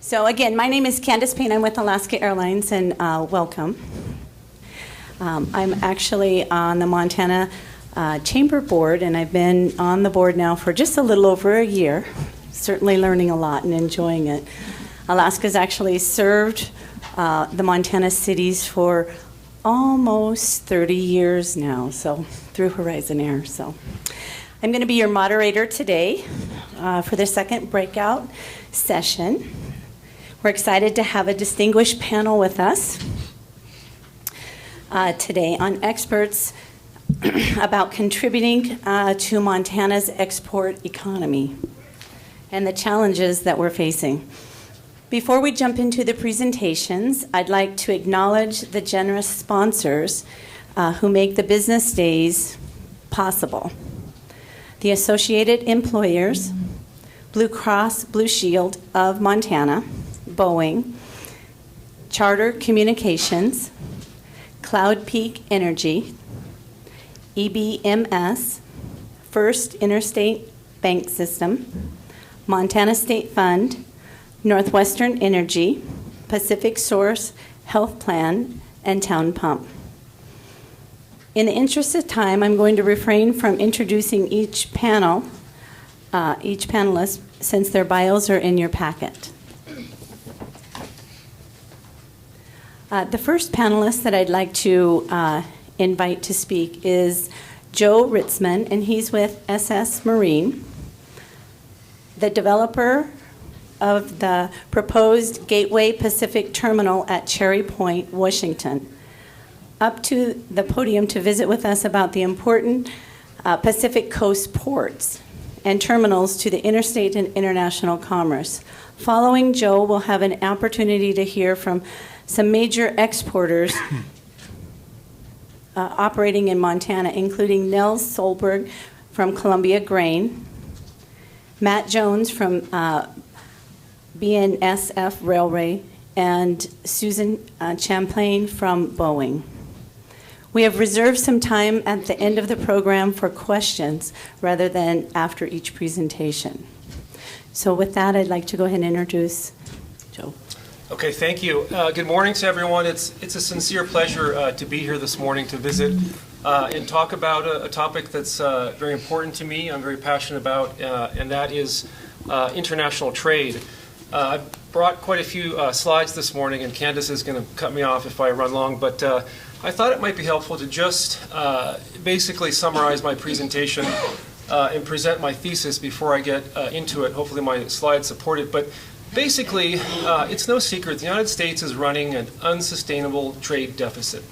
So again, my name is Candace Payne. I'm with Alaska Airlines, and welcome. I'm actually on the Montana Chamber Board, and I've been on the board now for just a little over a year, certainly learning a lot and enjoying it. Alaska's actually served the Montana cities for almost 30 years now, so through Horizon Air. So I'm going to be your moderator today for the second breakout session. We're excited to have a distinguished panel with us today on experts about contributing to Montana's export economy and the challenges that we're facing. Before we jump into the presentations, I'd like to acknowledge the generous sponsors who make the business days possible. The Associated Employers, Blue Cross Blue Shield of Montana, Boeing, Charter Communications, Cloud Peak Energy, EBMS, First Interstate Bank System, Montana State Fund, Northwestern Energy, Pacific Source Health Plan, and Town Pump. In the interest of time, I'm going to refrain from introducing each panelist, since their bios are in your packet. The first panelist that I'd like to invite to speak is Joe Ritzman, and he's with SS Marine, the developer of the proposed Gateway Pacific Terminal at Cherry Point, Washington, up to the podium to visit with us about the important Pacific Coast ports and terminals to the interstate and international commerce. Following Joe, we'll have an opportunity to hear from some major exporters operating in Montana, including Nels Solberg from Columbia Grain, Matt Jones from BNSF Railway, and Susan Champlain from Boeing. We have reserved some time at the end of the program for questions rather than after each presentation. So with that, I'd like to go ahead and introduce Joe. Okay, thank you. Good morning to everyone. It's a sincere pleasure to be here this morning to visit and talk about a topic that's very important to me, I'm very passionate about, and that is international trade. I brought quite a few slides this morning, and Candace is going to cut me off if I run long, but I thought it might be helpful to just basically summarize my presentation and present my thesis before I get into it. Hopefully my slides support it, but basically it's no secret the United States is running an unsustainable trade deficit.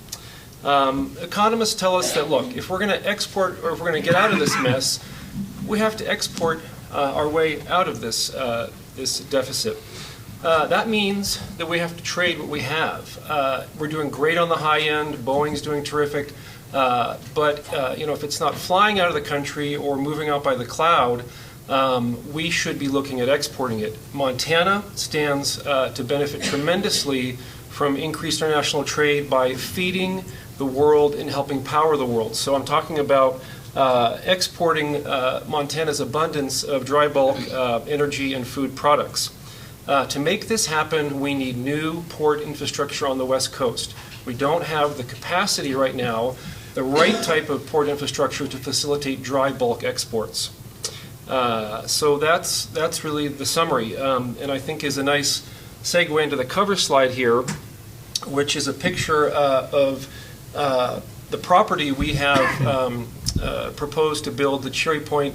Economists tell us that, look, if we're going to export or if we're going to get out of this mess, we have to export our way out of this deficit. That means that we have to trade what we have. We're doing great on the high end. Boeing's doing terrific. But if it's not flying out of the country or moving out by the cloud, we should be looking at exporting it. Montana stands to benefit tremendously from increased international trade by feeding the world and helping power the world. So I'm talking about exporting Montana's abundance of dry bulk energy and food products. To make this happen, we need new port infrastructure on the West Coast. We don't have the capacity right now, the right type of port infrastructure to facilitate dry bulk exports. So that's really the summary, and I think is a nice segue into the cover slide here, which is a picture of the property we have proposed to build, the Cherry Point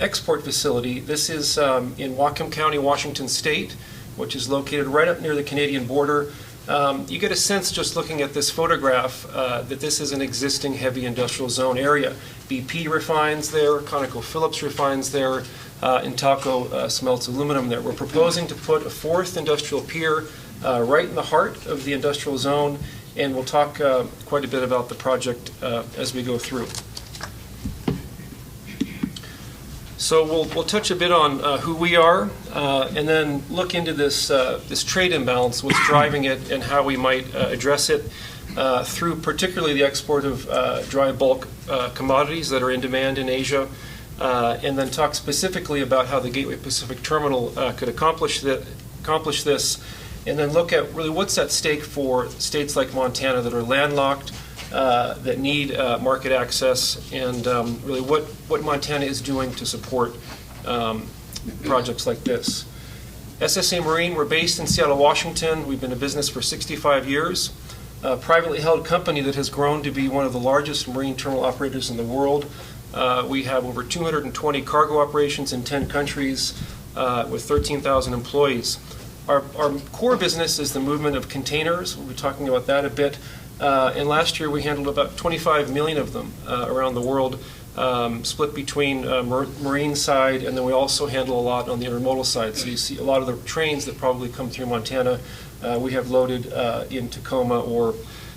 export facility. This is in Whatcom County, Washington State, which is located right up near the Canadian border. You get a sense just looking at this photograph that this is an existing heavy industrial zone area. BP refines there, ConocoPhillips refines there, Intaco smelts aluminum there. We're proposing to put a fourth industrial pier right in the heart of the industrial zone, and we'll talk quite a bit about the project as we go through. So we'll touch a bit on who we are, and then look into this trade imbalance, what's driving it, and how we might address it through particularly the export of dry bulk commodities that are in demand in Asia, and then talk specifically about how the Gateway Pacific Terminal could accomplish accomplish this, and then look at really what's at stake for states like Montana that are landlocked, that need market access, and really what Montana is doing to support projects like this. SSA Marine, we're based in Seattle, Washington. We've been in business for 65 years. A privately held company that has grown to be one of the largest marine terminal operators in the world. We have over 220 cargo operations in 10 countries with 13,000 employees. Our core business is the movement of containers. We'll be talking about that a bit. And last year we handled about 25 million of them around the world, split between marine side, and then we also handle a lot on the intermodal side. So you see a lot of the trains that probably come through Montana, we have loaded in Tacoma or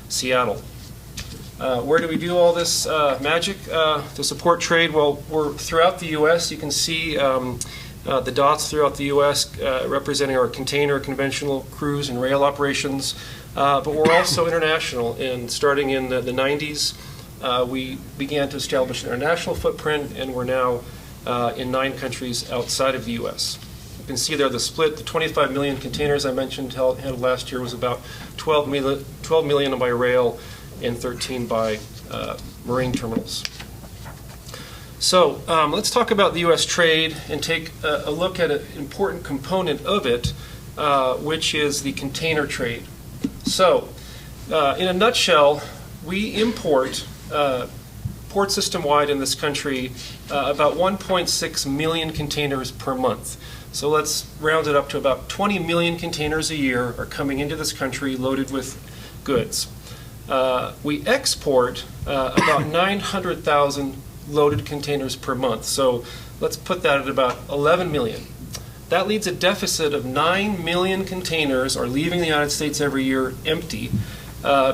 Seattle. Where do we do all this magic to support trade? Well, we're throughout the U.S. You can see the dots throughout the U.S. Representing our container, conventional, cruise, and rail operations. But we're also international, and starting in the 90s, we began to establish an international footprint, and we're now in 9 countries outside of the U.S. You can see there the split. The 25 million containers I mentioned handled last year was about 12 million by rail and 13 by marine terminals. So let's talk about the U.S. trade and take a look at an important component of it, which is the container trade. So in a nutshell, we import port system-wide in this country about 1.6 million containers per month. So let's round it up to about 20 million containers a year are coming into this country loaded with goods. We export about 900,000 loaded containers per month. So let's put that at about 11 million. That leaves a deficit of 9 million containers are leaving the United States every year empty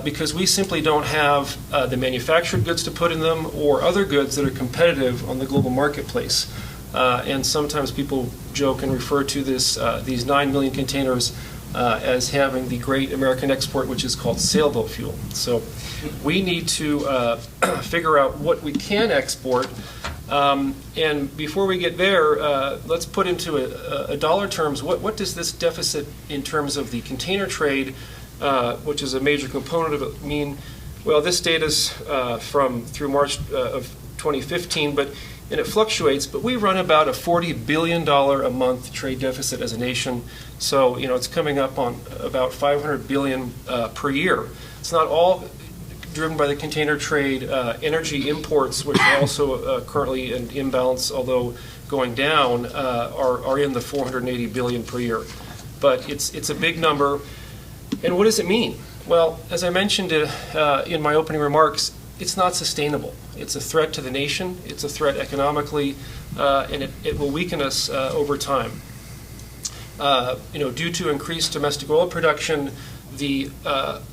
because we simply don't have the manufactured goods to put in them or other goods that are competitive on the global marketplace. And sometimes people joke and refer to these 9 million containers as having the great American export, which is called sailboat fuel. So we need to figure out what we can export. And before we get there, let's put into a dollar terms, what does this deficit in terms of the container trade, which is a major component of it, mean? Well, this data is through March of 2015, and it fluctuates, but we run about a $40 billion a month trade deficit as a nation. So, it's coming up on about $500 billion per year. It's not all driven by the container trade. Energy imports, which are also currently in imbalance, although going down, are in the $480 billion per year. But it's a big number. And what does it mean? Well, as I mentioned in my opening remarks, it's not sustainable. It's a threat to the nation. It's a threat economically, and it will weaken us over time. Due to increased domestic oil production, the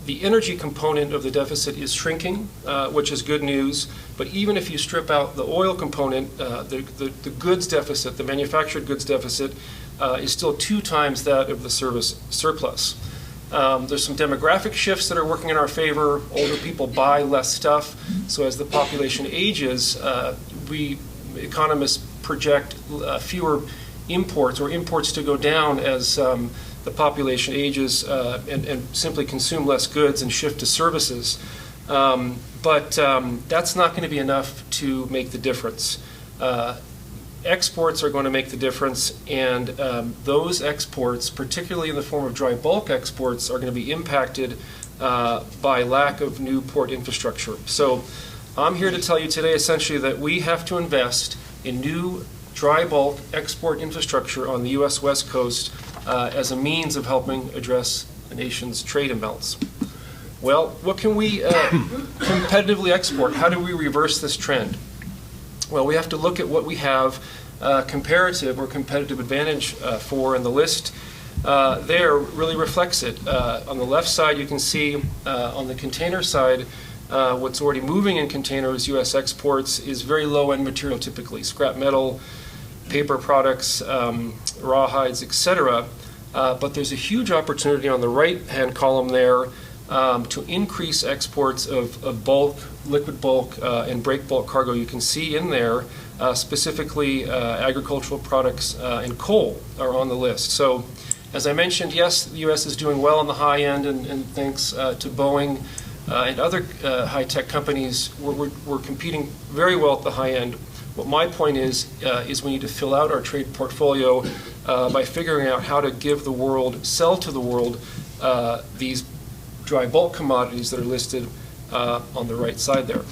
energy component of the deficit is shrinking, which is good news. But even if you strip out the oil component, the goods deficit, the manufactured goods deficit, is still 2 times that of the service surplus. There's some demographic shifts that are working in our favor. Older people buy less stuff. So as the population ages, economists project fewer imports or imports to go down as the population ages and simply consume less goods and shift to services. But that's not going to be enough to make the difference. Exports are going to make the difference, and those exports, particularly in the form of dry bulk exports, are going to be impacted by lack of new port infrastructure. So I'm here to tell you today essentially that we have to invest in new dry bulk export infrastructure on the U.S. West Coast as a means of helping address the nation's trade imbalance. Well, what can we competitively export? How do we reverse this trend? Well, we have to look at what we have comparative or competitive advantage for, and the list there really reflects it. On the left side, you can see on the container side, what's already moving in containers, U.S. exports, is very low-end material typically, scrap metal, paper products, rawhides, etc. But there's a huge opportunity on the right-hand column there to increase exports of bulk, liquid bulk, and break bulk cargo. You can see in there specifically agricultural products and coal are on the list. So As I mentioned, yes, the U.S. is doing well on the high end, and thanks to Boeing and other high-tech companies, we're competing very well at the high end. What my point is we need to fill out our trade portfolio by figuring out how to give the world, sell to the world, these dry bulk commodities that are listed on the right side there.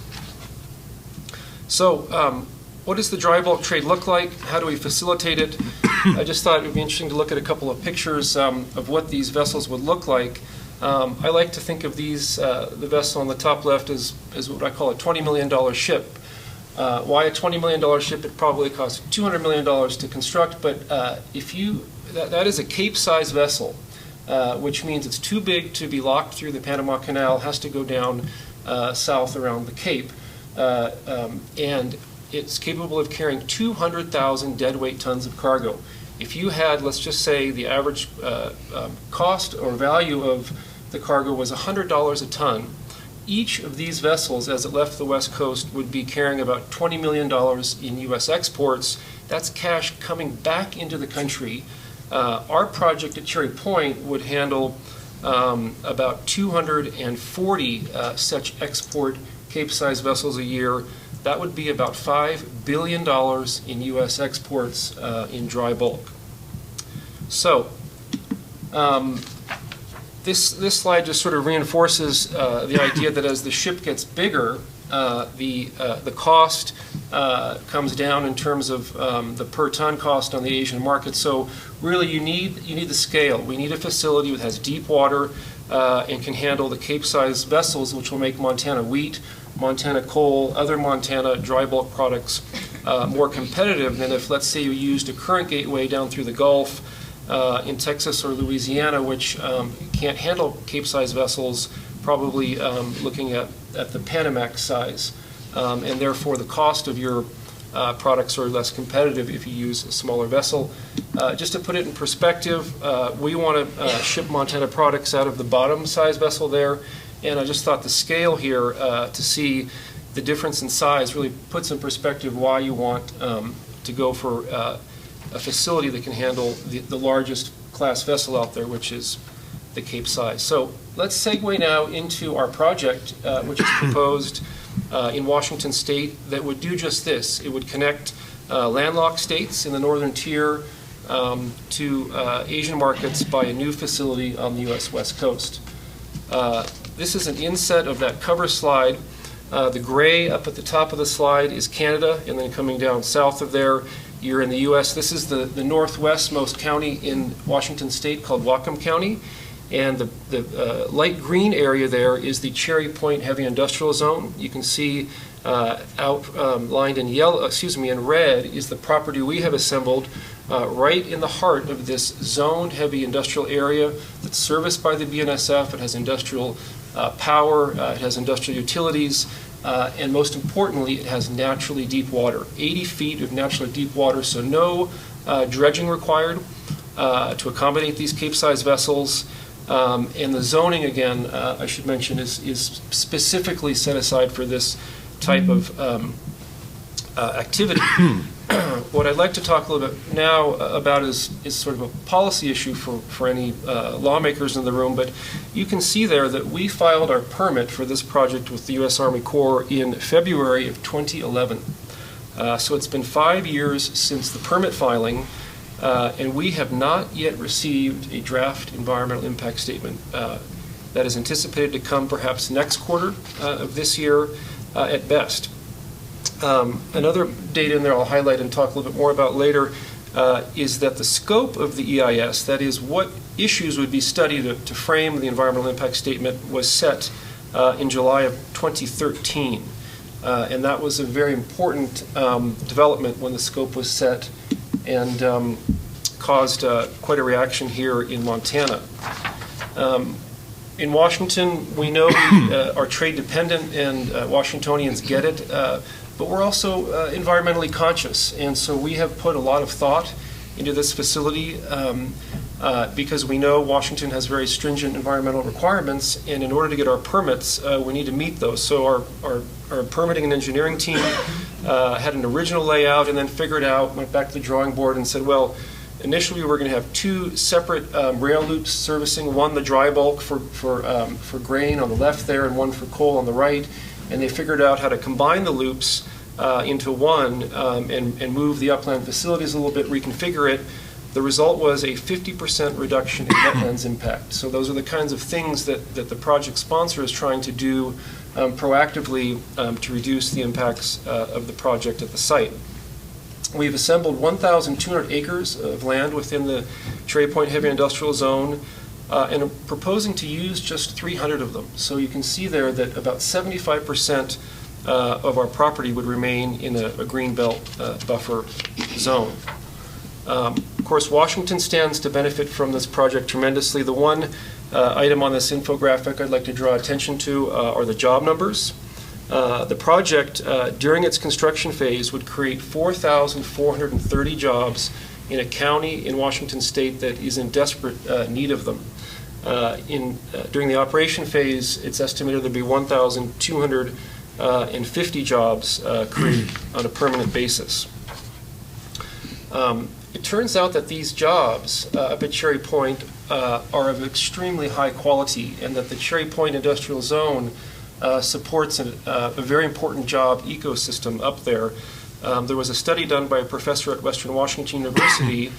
So what does the dry bulk trade look like? How do we facilitate it? I just thought it would be interesting to look at a couple of pictures of what these vessels would look like. I like to think of these, the vessel on the top left as what I call a $20 million ship. Why a $20 million ship? It probably costs $200 million to construct, but that is a Cape-size vessel, which means it's too big to be locked through the Panama Canal, has to go down south around the Cape, and it's capable of carrying 200,000 deadweight tons of cargo. If you had, let's just say, the average cost or value of the cargo was $100 a ton, each of these vessels, as it left the West Coast, would be carrying about $20 million in U.S. exports. That's cash coming back into the country. Our project at Cherry Point would handle about 240 such export Cape-size vessels a year. That would be about $5 billion in U.S. exports in dry bulk. So this slide just sort of reinforces the idea that as the ship gets bigger, the cost comes down in terms of the per ton cost on the Asian market. So really you need the scale. We need a facility that has deep water and can handle the Cape-size vessels, which will make Montana wheat, Montana coal, other Montana dry bulk products more competitive than if, let's say, you used a current gateway down through the Gulf in Texas or Louisiana, which can't handle Cape-size vessels, probably looking at the Panamax size. And therefore, the cost of your products are less competitive if you use a smaller vessel. Just to put it in perspective, we want to ship Montana products out of the bottom size vessel there. And I just thought the scale here to see the difference in size really puts in perspective why you want to go for a facility that can handle the largest class vessel out there, which is the Cape size. So let's segue now into our project, which is proposed in Washington State, that would do just this. It would connect landlocked states in the northern tier to Asian markets by a new facility on the U.S. West Coast. This is an inset of that cover slide. The gray up at the top of the slide is Canada, and then coming down south of there, you're in the U.S. This is the northwestmost county in Washington State called Whatcom County, and the light green area there is the Cherry Point Heavy Industrial Zone. You can see outlined in in red is the property we have assembled right in the heart of this zoned heavy industrial area that's serviced by the BNSF. It has industrial power, it has industrial utilities, and most importantly, it has naturally deep water. 80 feet of naturally deep water, so no dredging required to accommodate these Cape-size vessels. And the zoning, again, I should mention, is specifically set aside for this type of activity. What I'd like to talk a little bit now about is sort of a policy issue for any lawmakers in the room, but you can see there that we filed our permit for this project with the U.S. Army Corps in February of 2011. So it's been 5 years since the permit filing, and we have not yet received a draft environmental impact statement that is anticipated to come perhaps next quarter of this year at best. Another data in there I'll highlight and talk a little bit more about later is that the scope of the EIS, that is what issues would be studied to frame the environmental impact statement, was set in July of 2013. And that was a very important development when the scope was set, and caused quite a reaction here in Montana. In Washington, we know we are trade dependent, and Washingtonians get it, but we're also environmentally conscious, and so we have put a lot of thought into this facility because we know Washington has very stringent environmental requirements, and in order to get our permits, we need to meet those. So our permitting and engineering team had an original layout and then figured out, went back to the drawing board and said, well, Initially, we were going to have two separate rail loops servicing, one the dry bulk for grain on the left there and one for coal on the right. And they figured out how to combine the loops into one and move the upland facilities a little bit, reconfigure it. The result was a 50% reduction in wetlands impact. So those are the kinds of things that the project sponsor is trying to do proactively to reduce the impacts of the project at the site. We've assembled 1,200 acres of land within the Cherry Point Heavy Industrial Zone and are proposing to use just 300 of them. So you can see there that about 75% of our property would remain in a green belt buffer zone. Of course, Washington stands to benefit from this project tremendously. The one item on this infographic I'd like to draw attention to are the job numbers. The project, during its construction phase, would create 4,430 jobs in a county in Washington state that is in desperate need of them. During the operation phase, it's estimated there'd be 1,250 jobs created on a permanent basis. It turns out that these jobs up at Cherry Point are of extremely high quality, and that the Cherry Point Industrial Zone supports a very important job ecosystem up there. There was a study done by a professor at Western Washington University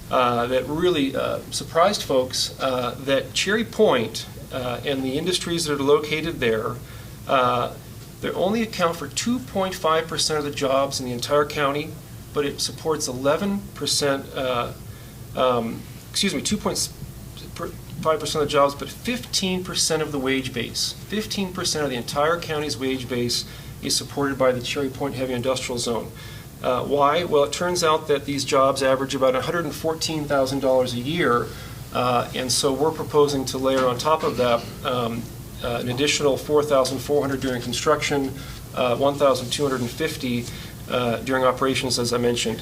that really surprised folks that Cherry Point and the industries that are located there, they only account for 2.5% of the jobs in the entire county, but it supports 2.5% of the jobs, but 15% of the wage base. 15% of the entire county's wage base is supported by the Cherry Point Heavy Industrial Zone. Why? Well, it turns out that these jobs average about $114,000 a year, and so we're proposing to layer on top of that an additional 4,400 during construction, 1,250 during operations, as I mentioned.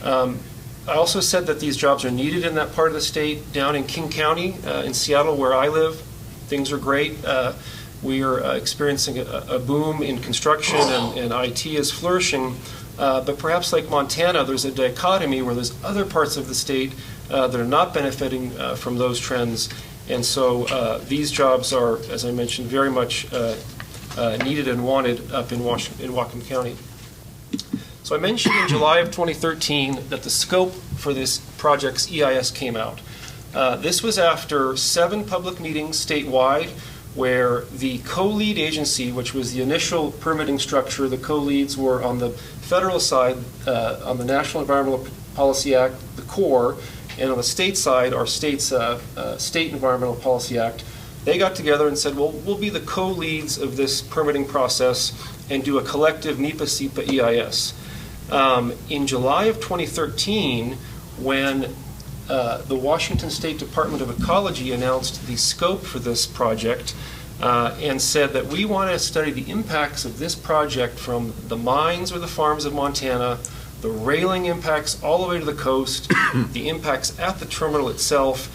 I also said that these jobs are needed in that part of the state. Down in King County, in Seattle, where I live, things are great. We are experiencing a boom in construction, and IT is flourishing. But perhaps like Montana, there's a dichotomy where there's other parts of the state that are not benefiting from those trends. And so these jobs are, as I mentioned, very much needed and wanted up in Whatcom County. So I mentioned in July of 2013 that the scope for this project's EIS came out. This was after 7 public meetings statewide where the co-lead agency, which was the initial permitting structure, the co-leads were on the federal side, on the National Environmental Policy Act, the Corps, and on the state side, our state's State Environmental Policy Act. They got together and said, well, we'll be the co-leads of this permitting process and do a collective NEPA-CEPA EIS. In July of 2013, when the Washington State Department of Ecology announced the scope for this project and said that we want to study the impacts of this project from the mines or the farms of Montana, the railing impacts all the way to the coast, the impacts at the terminal itself,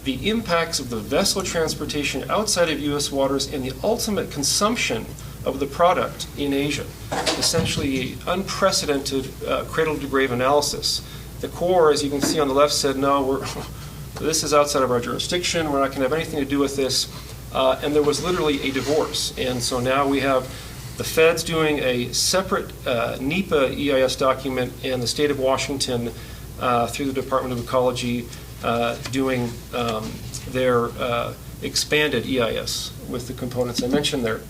the impacts of the vessel transportation outside of U.S. waters, and the ultimate consumption of the product in Asia. Essentially an unprecedented cradle-to-grave analysis. The Corps, as you can see on the left, said, no, this is outside of our jurisdiction, we're not going to have anything to do with this, and there was literally a divorce. And so now we have the feds doing a separate NEPA EIS document, and the state of Washington, through the Department of Ecology, doing their expanded EIS with the components I mentioned there.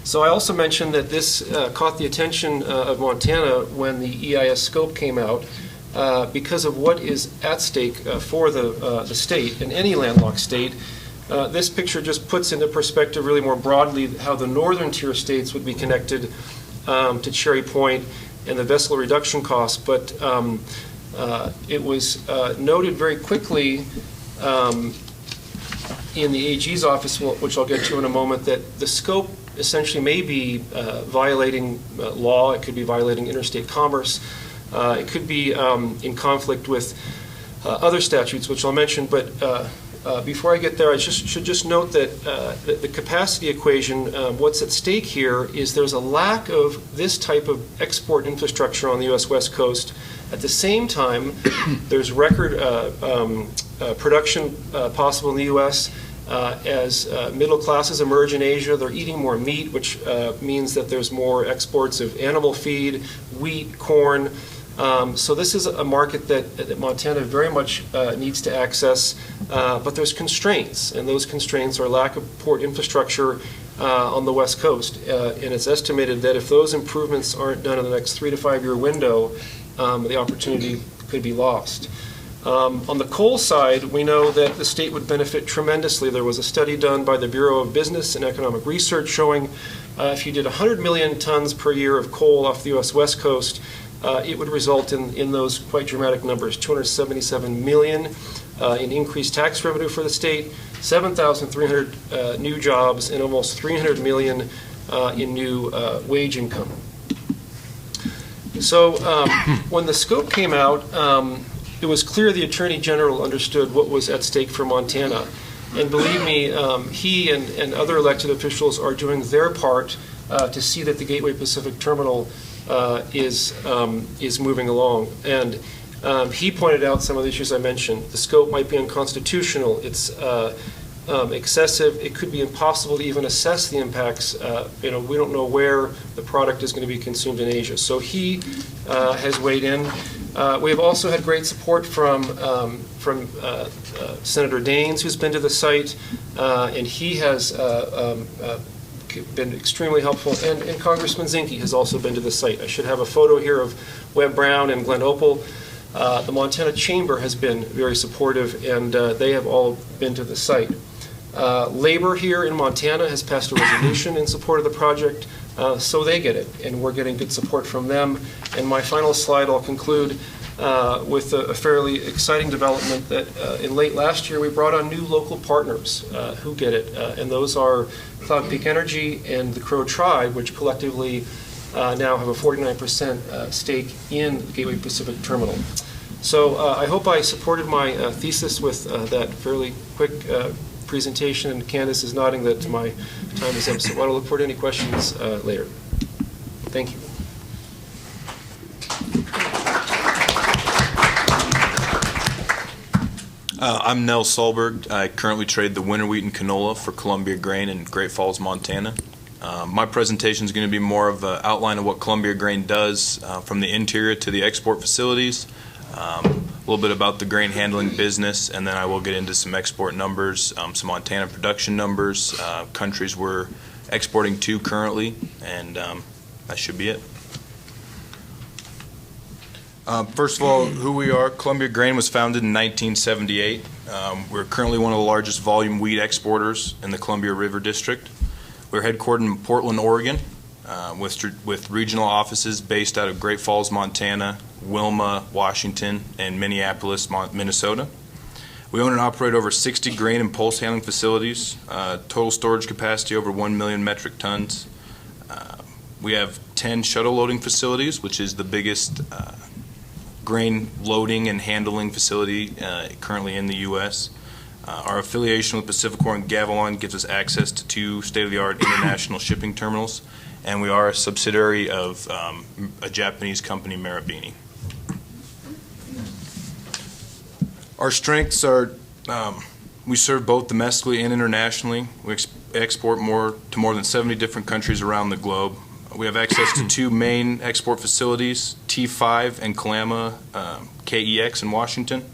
So I also mentioned that this caught the attention of Montana when the EIS scope came out because of what is at stake for the state, and any landlocked state. This picture just puts into perspective really more broadly how the northern tier states would be connected to Cherry Point and the vessel reduction costs. But it was noted very quickly in the AG's office, which I'll get to in a moment, that the scope essentially may be violating law, it could be violating interstate commerce, it could be in conflict with other statutes, which I'll mention. But before I get there, I should just note that the capacity equation, what's at stake here is there's a lack of this type of export infrastructure on the U.S. West Coast. At the same time, there's record production possible in the U.S. As middle classes emerge in Asia, they're eating more meat, which means that there's more exports of animal feed, wheat, corn. So this is a market that Montana very much needs to access, but there's constraints, and those constraints are lack of port infrastructure on the West Coast. And it's estimated that if those improvements aren't done in the next 3 to 5 year window, the opportunity could be lost. On the coal side, we know that the state would benefit tremendously. There was a study done by the Bureau of Business and Economic Research showing if you did 100 million tons per year of coal off the U.S. West Coast, it would result in those quite dramatic numbers, 277 million in increased tax revenue for the state, 7,300 new jobs, and almost 300 million in new wage income. So when the scope came out, it was clear the Attorney General understood what was at stake for Montana. And believe me, he and other elected officials are doing their part to see that the Gateway Pacific Terminal is moving along. And he pointed out some of the issues I mentioned. The scope might be unconstitutional. It's excessive. It could be impossible to even assess the impacts. We don't know where the product is going to be consumed in Asia. So he has weighed in. We have also had great support from Senator Daines, who's been to the site, and he has been extremely helpful, and Congressman Zinke has also been to the site. I should have a photo here of Webb Brown and Glenn Opel. The Montana Chamber has been very supportive, and they have all been to the site. Labor here in Montana has passed a resolution in support of the project, so they get it, and we're getting good support from them. And my final slide, I'll conclude with a fairly exciting development that in late last year we brought on new local partners who get it, and those are Cloud Peak Energy and the Crow Tribe, which collectively now have a 49% stake in the Gateway Pacific Terminal. So I hope I supported my thesis with that fairly quick presentation, and Candace is nodding that my time is up, so I want to look forward to any questions later. Thank you. I'm Nell Solberg. I currently trade the winter wheat and canola for Columbia Grain in Great Falls, Montana. My presentation is going to be more of an outline of what Columbia Grain does from the interior to the export facilities, a little bit about the grain handling business, and then I will get into some export numbers, some Montana production numbers, countries we're exporting to currently, and that should be it. First of all, who we are. Columbia Grain was founded in 1978. We're currently one of the largest volume wheat exporters in the Columbia River District. We're headquartered in Portland, Oregon, with regional offices based out of Great Falls, Montana, Wilma, Washington, and Minneapolis, Minnesota. We own and operate over 60 grain and pulse handling facilities, total storage capacity over 1 million metric tons. We have 10 shuttle loading facilities, which is the biggest grain loading and handling facility currently in the U.S. Our affiliation with Pacificor and Gavilon gives us access to 2 state-of-the-art international shipping terminals, and we are a subsidiary of a Japanese company, Marubeni. Our strengths are we serve both domestically and internationally. We export to more than 70 different countries around the globe. We have access to 2 main export facilities, T5 and Kalama KEX in Washington.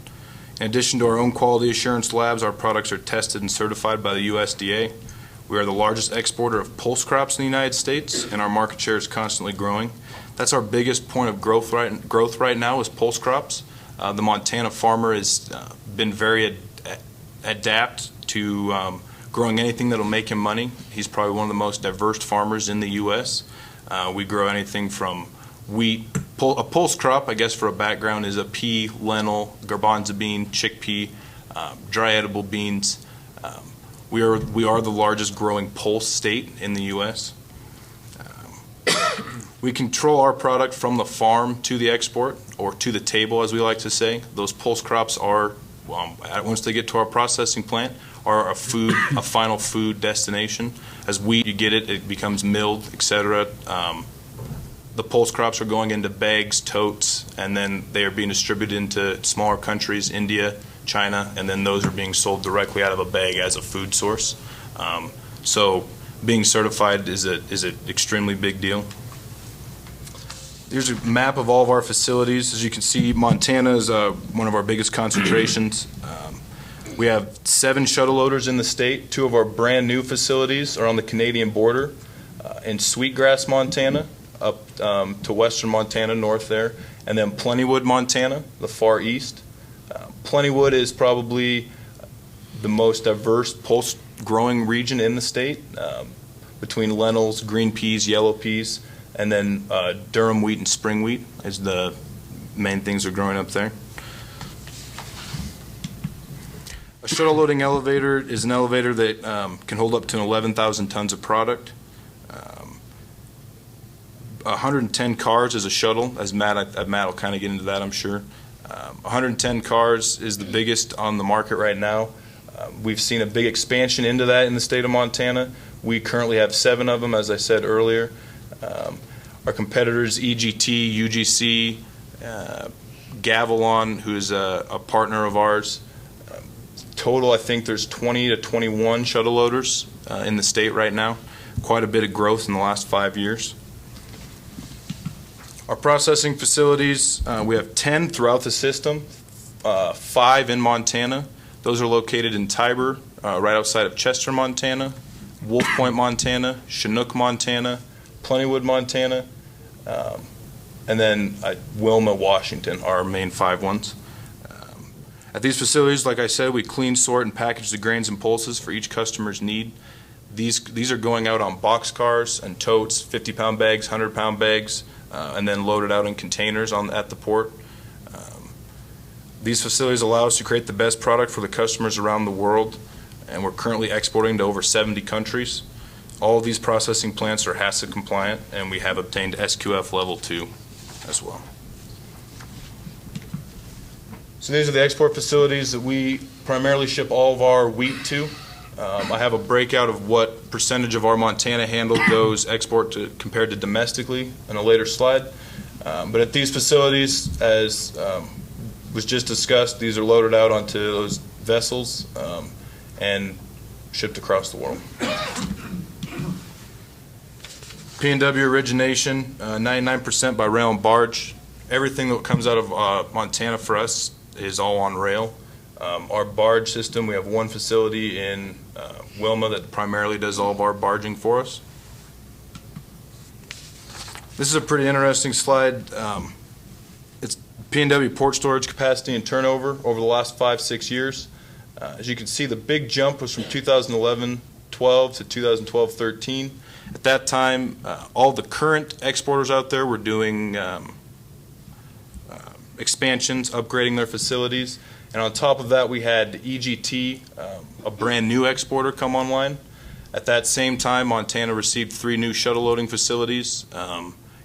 In addition to our own quality assurance labs, our products are tested and certified by the USDA. We are the largest exporter of pulse crops in the United States, and our market share is constantly growing. That's our biggest point of growth right now is pulse crops. The Montana farmer has been very adept to growing anything that will make him money. He's probably one of the most diverse farmers in the U.S. We grow anything from wheat. A pulse crop, I guess for a background, is a pea, lentil, garbanzo bean, chickpea, dry edible beans. We are the largest growing pulse state in the U.S. We control our product from the farm to the export, or to the table, as we like to say. Those pulse crops are, once they get to our processing plant, are a final food destination. As wheat, you get it, it becomes milled, etc. the pulse crops are going into bags, totes, and then they are being distributed into smaller countries, India, China, and then those are being sold directly out of a bag as a food source. So being certified is an extremely big deal. Here's a map of all of our facilities. As you can see, Montana is one of our biggest concentrations. We have 7 shuttle loaders in the state. 2 of our brand new facilities are on the Canadian border in Sweetgrass, Montana, up to western Montana, north there, and then Plentywood, Montana, the far east. Plentywood is probably the most diverse pulse growing region in the state, between lentils, green peas, yellow peas, and then durum wheat and spring wheat is the main things that are growing up there. A shuttle loading elevator is an elevator that can hold up to 11,000 tons of product. 110 cars is a shuttle, as Matt will kind of get into that, I'm sure. 110 cars is the biggest on the market right now. We've seen a big expansion into that in the state of Montana. We currently have 7 of them, as I said earlier. Our competitors, EGT, UGC, Gavilon, who is a partner of ours. Total, I think there's 20 to 21 shuttle loaders in the state right now. Quite a bit of growth in the last 5 years. Our processing facilities, we have 10 throughout the system, 5 in Montana. Those are located in Tiber, right outside of Chester, Montana, Wolf Point, Montana, Chinook, Montana, Plentywood, Montana, and then Wilma, Washington are our main 5 ones. At these facilities, like I said, we clean, sort, and package the grains and pulses for each customer's need. These are going out on box cars and totes, 50-pound bags, 100-pound bags, and then loaded out in containers at the port. These facilities allow us to create the best product for the customers around the world, and we're currently exporting to over 70 countries. All of these processing plants are HACCP compliant, and we have obtained SQF level 2 as well. So these are the export facilities that we primarily ship all of our wheat to. I have a breakout of what percentage of our Montana handle goes export to compared to domestically in a later slide. But at these facilities, as was just discussed, these are loaded out onto those vessels and shipped across the world. P&W origination, 99% by rail and barge. Everything that comes out of Montana for us is all on rail. Our barge system, we have 1 facility in Wilma that primarily does all of our barging for us. This is a pretty interesting slide. It's P&W port storage capacity and turnover over the last 5-6 years. As you can see, the big jump was from 2011-12 to 2012-13. At that time, all the current exporters out there were doing expansions, upgrading their facilities. And on top of that, we had EGT, a brand new exporter, come online. At that same time, Montana received 3 new shuttle loading facilities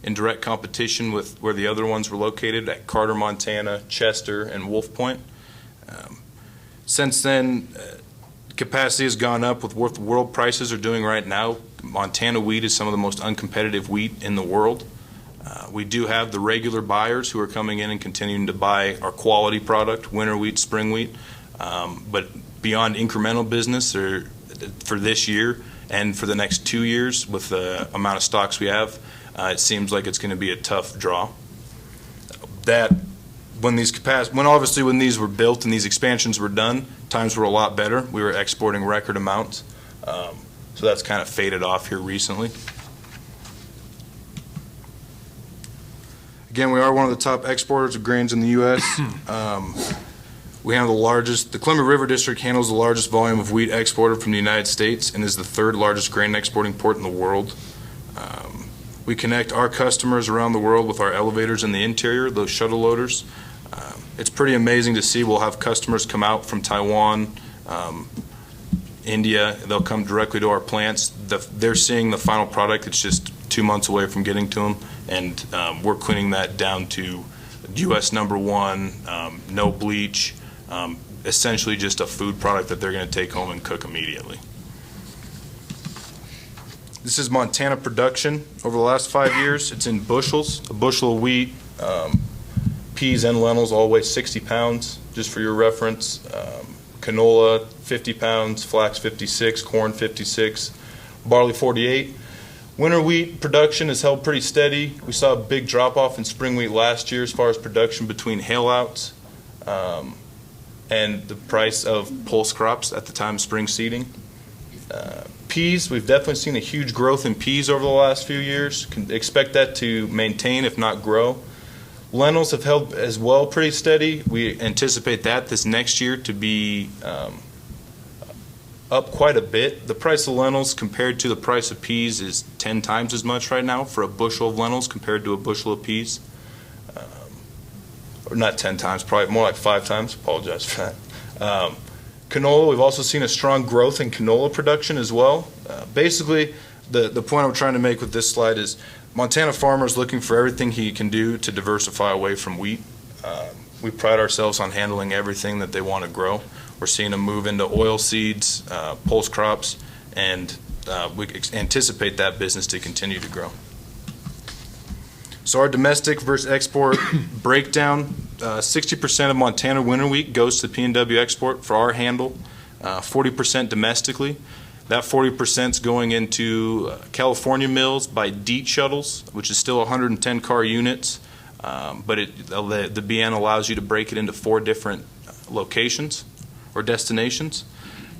in direct competition with where the other ones were located at Carter, Montana, Chester, and Wolf Point. Since then, capacity has gone up with what the world prices are doing right now. Montana wheat is some of the most uncompetitive wheat in the world. We do have the regular buyers who are coming in and continuing to buy our quality product, winter wheat, spring wheat. But beyond incremental business for this year and for the next 2 years with the amount of stocks we have, it seems like it's going to be a tough draw. When these were built and these expansions were done, times were a lot better. We were exporting record amounts. So that's kind of faded off here recently. Again, we are one of the top exporters of grains in the U.S. We handle the Columbia River District handles the largest volume of wheat exported from the United States and is the 3rd largest grain exporting port in the world. We connect our customers around the world with our elevators in the interior, those shuttle loaders. It's pretty amazing to see. We'll have customers come out from Taiwan, India. They'll come directly to our plants. They're seeing the final product. It's just 2 months away from getting to them, and we're cleaning that down to U.S. #1, no bleach, essentially just a food product that they're going to take home and cook immediately. This is Montana production over the last 5 years. It's in bushels. A bushel of wheat, peas and lentils all weigh 60 pounds, just for your reference. Canola, 50 pounds, flax, 56, corn, 56, barley, 48. Winter wheat production is held pretty steady. We saw a big drop-off in spring wheat last year as far as production between hail-outs and the price of pulse crops at the time of spring seeding. Peas, we've definitely seen a huge growth in peas over the last few years. Can expect that to maintain, if not grow. Lentils have held as well pretty steady. We anticipate that this next year to be up quite a bit. The price of lentils compared to the price of peas is 10 times as much right now for a bushel of lentils compared to a bushel of peas. Or not 10 times, probably more like 5 times. Apologize for that. Canola, we've also seen a strong growth in canola production as well. Basically, the point I'm trying to make with this slide is Montana farmers looking for everything he can do to diversify away from wheat. We pride ourselves on handling everything that they want to grow. We're seeing them move into oil seeds, pulse crops, and we anticipate that business to continue to grow. So our domestic versus export breakdown, 60% of Montana winter wheat goes to P&W export for our handle, 40% domestically. That 40% is going into California mills by DEET shuttles, which is still 110 car units, but the BN allows you to break it into 4 different locations or destinations.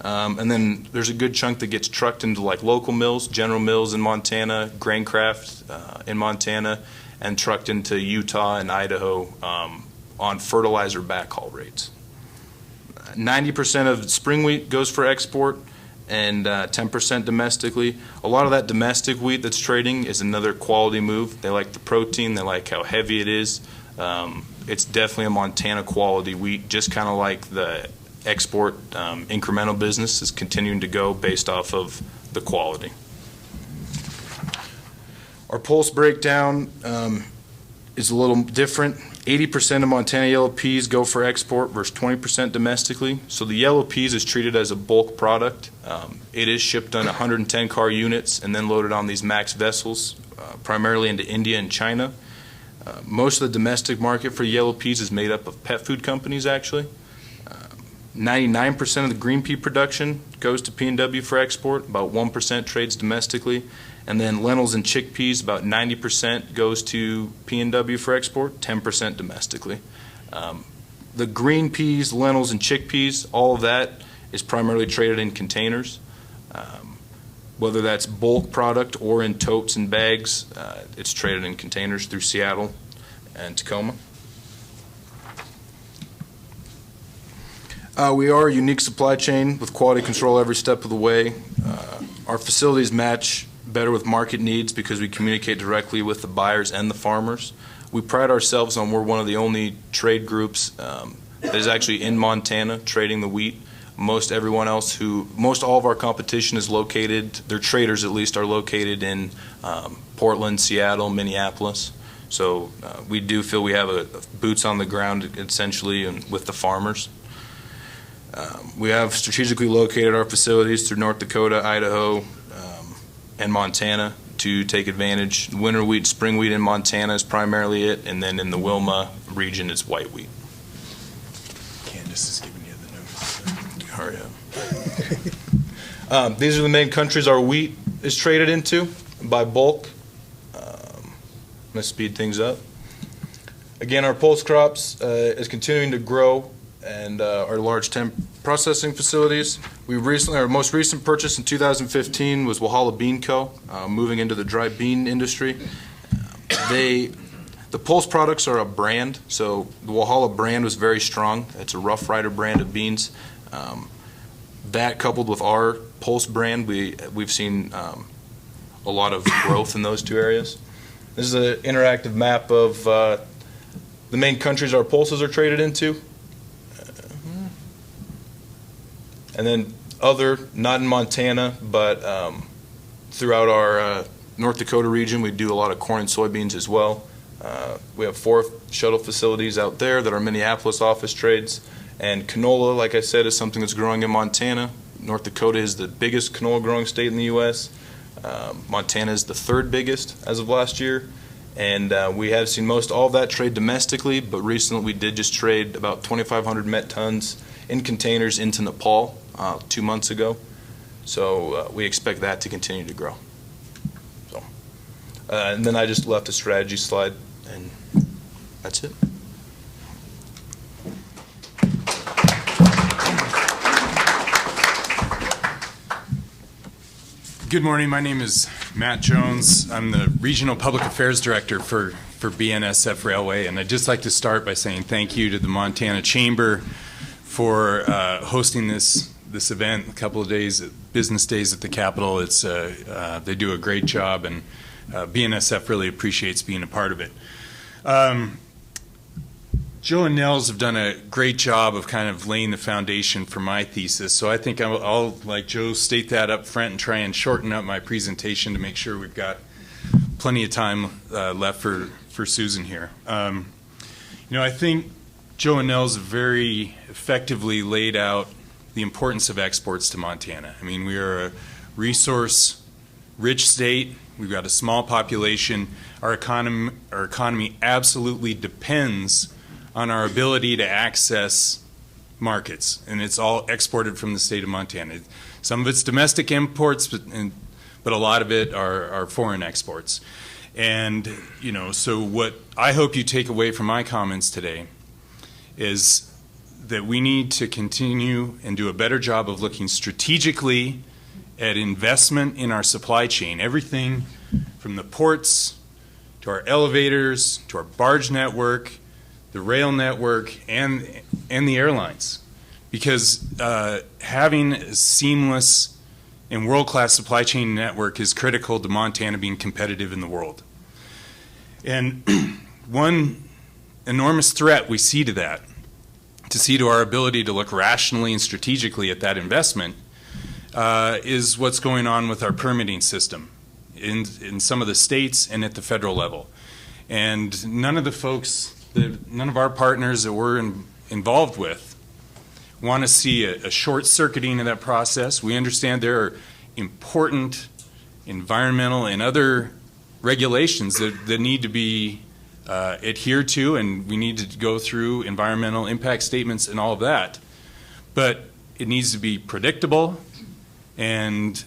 And then there's a good chunk that gets trucked into like local mills, General Mills in Montana, Graincraft in Montana, and trucked into Utah and Idaho on fertilizer backhaul rates. 90% of spring wheat goes for export and 10% domestically. A lot of that domestic wheat that's trading is another quality move. They like the protein, they like how heavy it is. It's definitely a Montana quality wheat, just kind of like the export incremental business is continuing to go based off of the quality. Our pulse breakdown is a little different. 80% of Montana yellow peas go for export versus 20% domestically. So the yellow peas is treated as a bulk product. It is shipped on 110 car units and then loaded on these max vessels, primarily into India and China. Most of the domestic market for yellow peas is made up of pet food companies, actually. 99% of the green pea production goes to P&W for export, about 1% trades domestically, and then lentils and chickpeas, about 90% goes to P&W for export, 10% domestically. The green peas, lentils, and chickpeas, all of that is primarily traded in containers. Whether that's bulk product or in totes and bags, it's traded in containers through Seattle and Tacoma. We are a unique supply chain with quality control every step of the way. Our facilities match better with market needs because we communicate directly with the buyers and the farmers. We pride ourselves on we're one of the only trade groups that is actually in Montana trading the wheat. Most all of our competition is located, their traders at least are located in Portland, Seattle, Minneapolis. So we do feel we have a boots on the ground essentially with the farmers. We have strategically located our facilities through North Dakota, Idaho, and Montana to take advantage. Winter wheat, spring wheat in Montana is primarily it, and then in the Wilma region it's white wheat. Candace is giving you the notice. Hurry up. These are the main countries our wheat is traded into by bulk. I'm going to speed things up. Again, our pulse crops is continuing to grow, and our large temp processing facilities. Our most recent purchase in 2015 was Walhalla Bean Co., moving into the dry bean industry. The Pulse products are a brand, so the Walhalla brand was very strong. It's a Rough Rider brand of beans. That coupled with our Pulse brand, we've seen a lot of growth in those two areas. This is an interactive map of the main countries our pulses are traded into. And then other, not in Montana, but throughout our North Dakota region, we do a lot of corn and soybeans as well. We have 4 shuttle facilities out there that are Minneapolis office trades. And canola, like I said, is something that's growing in Montana. North Dakota is the biggest canola growing state in the U.S. Montana is the third biggest as of last year, and we have seen most all of that trade domestically, but recently we did just trade about 2,500 met tons in containers into Nepal 2 months ago. So we expect that to continue to grow. So, and then I just left a strategy slide, and that's it. Good morning. My name is Matt Jones. I'm the Regional Public Affairs Director for BNSF Railway, and I'd just like to start by saying thank you to the Montana Chamber for hosting this event. A couple of days, business days at the Capitol. It's they do a great job, and BNSF really appreciates being a part of it. Joe and Nels have done a great job of kind of laying the foundation for my thesis, so I think I'll like Joe, state that up front and try and shorten up my presentation to make sure we've got plenty of time left for Susan here. I think Joe and Nels have very effectively laid out the importance of exports to Montana. I mean, we are a resource-rich state. We've got a small population. Our economy absolutely depends on our ability to access markets, and it's all exported from the state of Montana. Some of it's domestic imports, but a lot of it are foreign exports. And, so what I hope you take away from my comments today is that we need to continue and do a better job of looking strategically at investment in our supply chain, everything from the ports to our elevators to our barge network, the rail network, and the airlines, because having a seamless and world-class supply chain network is critical to Montana being competitive in the world. And one enormous threat we see to that, to our ability to look rationally and strategically at that investment, is what's going on with our permitting system in some of the states and at the federal level. And none of our partners that we're involved with want to see a short-circuiting of that process. We understand there are important environmental and other regulations that need to be adhered to, and we need to go through environmental impact statements and all of that. But it needs to be predictable, and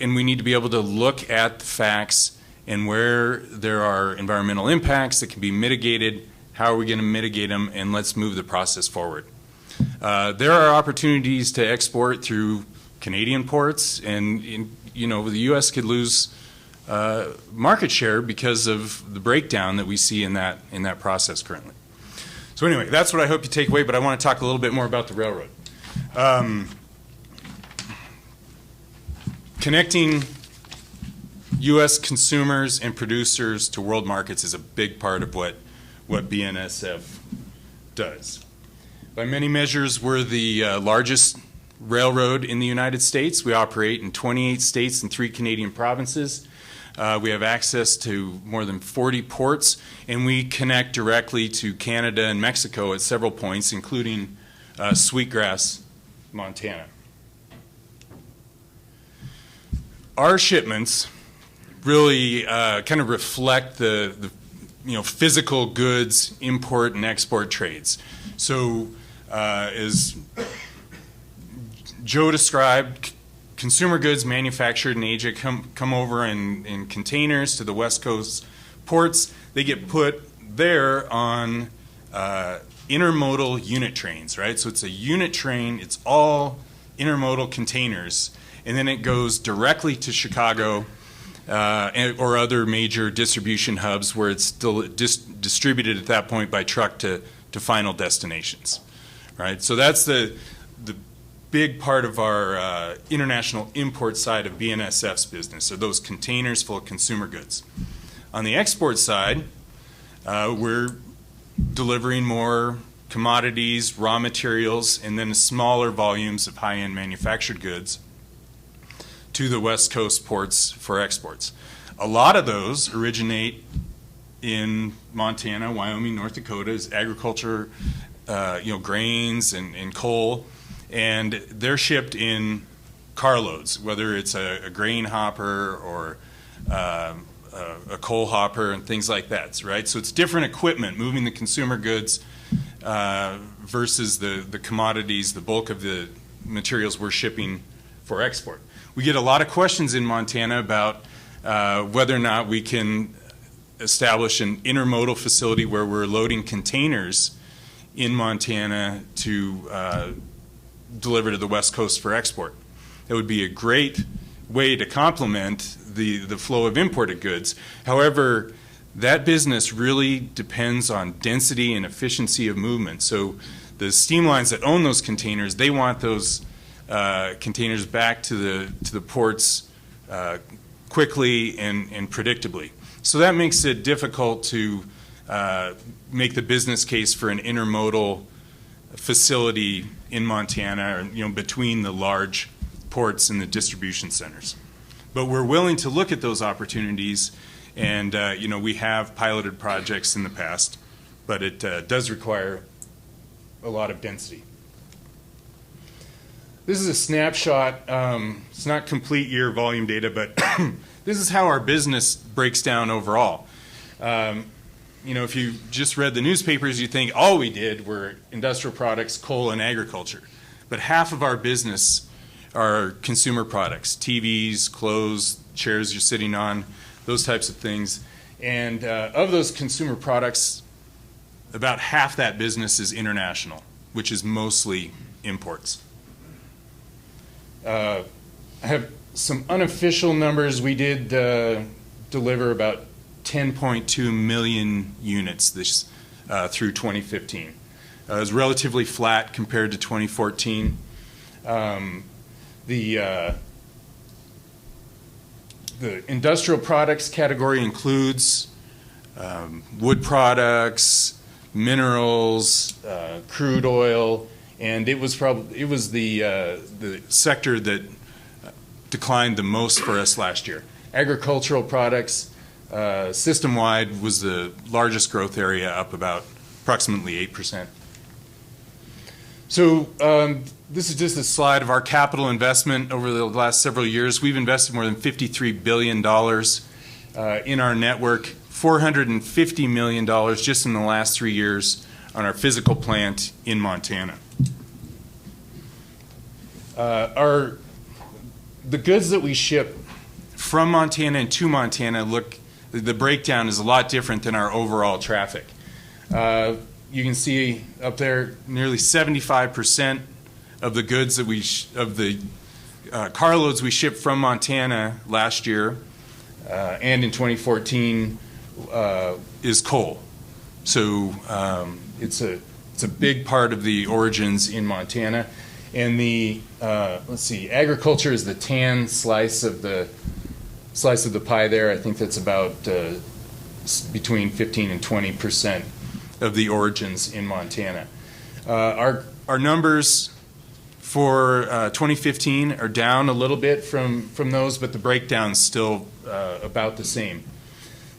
we need to be able to look at the facts and where there are environmental impacts that can be mitigated. How are we going to mitigate them, and let's move the process forward. There are opportunities to export through Canadian ports, and the U.S. could lose market share because of the breakdown that we see in that process currently. So anyway, that's what I hope you take away, but I want to talk a little bit more about the railroad. Connecting U.S. consumers and producers to world markets is a big part of what BNSF does. By many measures, we're the largest railroad in the United States. We operate in 28 states and 3 Canadian provinces. We have access to more than 40 ports, and we connect directly to Canada and Mexico at several points, including Sweetgrass, Montana. Our shipments really kind of reflect the physical goods import and export trades. So as Joe described, consumer goods manufactured in Asia come over in containers to the West Coast ports. They get put there on intermodal unit trains, right? So it's a unit train, it's all intermodal containers, and then it goes directly to Chicago or other major distribution hubs where it's still distributed at that point by truck to final destinations, right? So that's the big part of our international import side of BNSF's business, are those containers full of consumer goods. On the export side, we're delivering more commodities, raw materials, and then smaller volumes of high-end manufactured goods to the West Coast ports for exports. A lot of those originate in Montana, Wyoming, North Dakota as agriculture, grains and coal, and they're shipped in carloads, whether it's a grain hopper or a coal hopper and things like that, right? So it's different equipment moving the consumer goods versus the commodities, the bulk of the materials we're shipping for export. We get a lot of questions in Montana about whether or not we can establish an intermodal facility where we're loading containers in Montana to deliver to the West Coast for export. It would be a great way to complement the flow of imported goods. However, that business really depends on density and efficiency of movement. So the steam lines that own those containers, they want those containers back to the ports quickly and predictably. So that makes it difficult to make the business case for an intermodal facility in Montana, or, between the large ports and the distribution centers. But we're willing to look at those opportunities, and we have piloted projects in the past, but it does require a lot of density. This is a snapshot. It's not complete year volume data, but this is how our business breaks down overall. If you just read the newspapers, you think all we did were industrial products, coal, and agriculture. But half of our business are consumer products, TVs, clothes, chairs you're sitting on, those types of things. And of those consumer products, about half that business is international, which is mostly imports. I have some unofficial numbers. We did deliver about 10.2 million units through 2015. It was relatively flat compared to 2014. The industrial products category includes wood products, minerals, crude oil, and it was the sector that declined the most for us last year. Agricultural products, system-wide, was the largest growth area, up about approximately 8%. So this is just a slide of our capital investment over the last several years. We've invested more than $53 billion in our network, $450 million just in the last 3 years on our physical plant in Montana. The goods that we ship from Montana and to Montana, the breakdown is a lot different than our overall traffic. You can see up there nearly 75% of the goods that carloads we shipped from Montana last year and in 2014 is coal. So it's a big part of the origins in Montana. And the agriculture is the tan slice of the pie there. I think that's about between 15 and 20% of the origins in Montana. Our numbers for 2015 are down a little bit from those, but the breakdown's still about the same.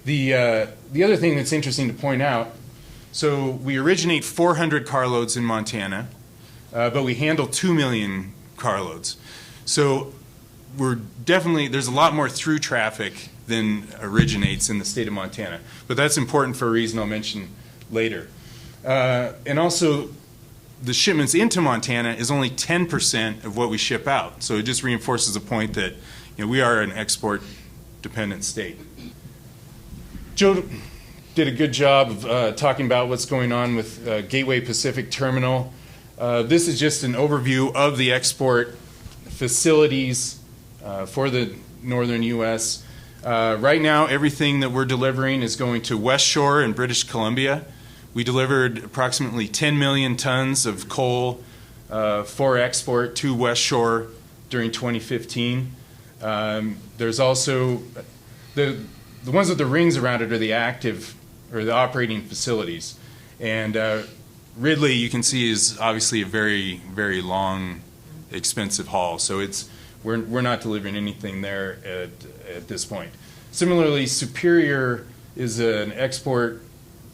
The other thing that's interesting to point out, so we originate 400 carloads in Montana, but we handle 2 million carloads. So there's a lot more through traffic than originates in the state of Montana. But that's important for a reason I'll mention later. And also, the shipments into Montana is only 10% of what we ship out. So it just reinforces the point that we are an export-dependent state. Joe did a good job of talking about what's going on with Gateway Pacific Terminal. This is just an overview of the export facilities for the northern U.S. Right now, everything that we're delivering is going to West Shore in British Columbia. We delivered approximately 10 million tons of coal for export to West Shore during 2015. There's also the ones with the rings around it are the active or the operating facilities. And Ridley, you can see, is obviously a very, very long, expensive haul. So we're not delivering anything there at this point. Similarly, Superior is an export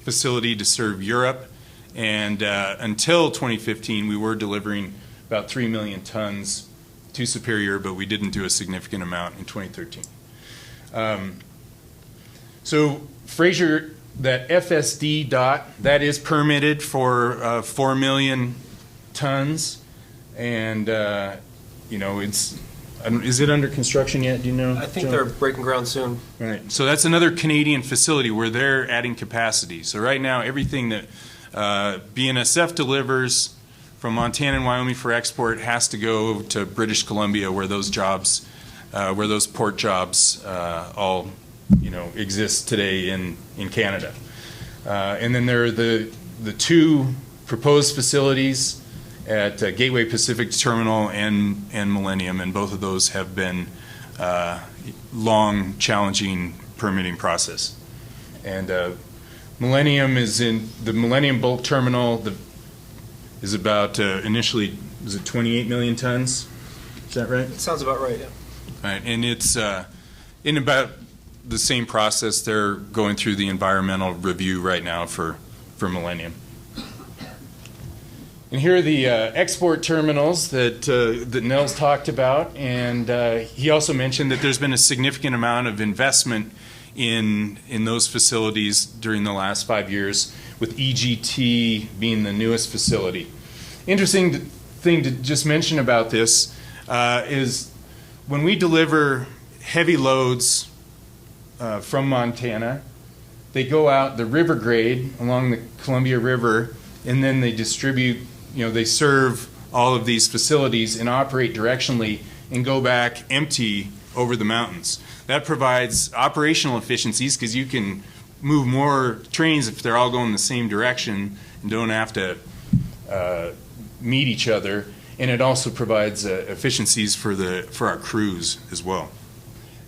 facility to serve Europe, and until 2015, we were delivering about 3 million tons to Superior, but we didn't do a significant amount in 2013. So Fraser, that FSD dot, that is permitted for 4 million tons, and is it under construction yet? Do you know? I think Joe? they're breaking ground soon. Right. So that's another Canadian facility where they're adding capacity. So right now, everything that BNSF delivers from Montana and Wyoming for export has to go to British Columbia, where those jobs, where those port jobs all exist today in Canada. And then there are the two proposed facilities at Gateway Pacific Terminal and Millennium, and both of those have been long, challenging permitting process. And Millennium is in the Millennium Bulk Terminal. Is about initially, was it 28 million tons? Is that right? It sounds about right, yeah. Right, and it's in about the same process. They're going through the environmental review right now for Millennium. And here are the export terminals that Nels talked about, and he also mentioned that there's been a significant amount of investment in those facilities during the last 5 years, with EGT being the newest facility. Interesting thing to just mention about this is when we deliver heavy loads from Montana, they go out the river grade along the Columbia River, and then they distribute, they serve all of these facilities and operate directionally and go back empty over the mountains. That provides operational efficiencies because you can move more trains if they're all going the same direction and don't have to meet each other. And it also provides efficiencies for our crews as well.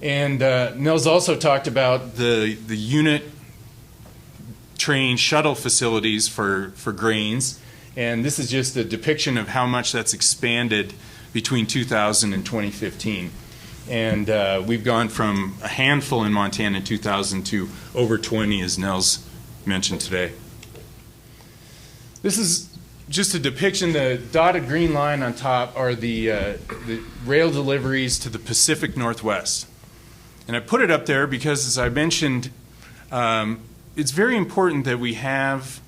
And Nels also talked about the unit train shuttle facilities for grains. And this is just a depiction of how much that's expanded between 2000 and 2015. And we've gone from a handful in Montana in 2000 to over 20, as Nels mentioned today. This is just a depiction. The dotted green line on top are the rail deliveries to the Pacific Northwest. And I put it up there because, as I mentioned, it's very important that we have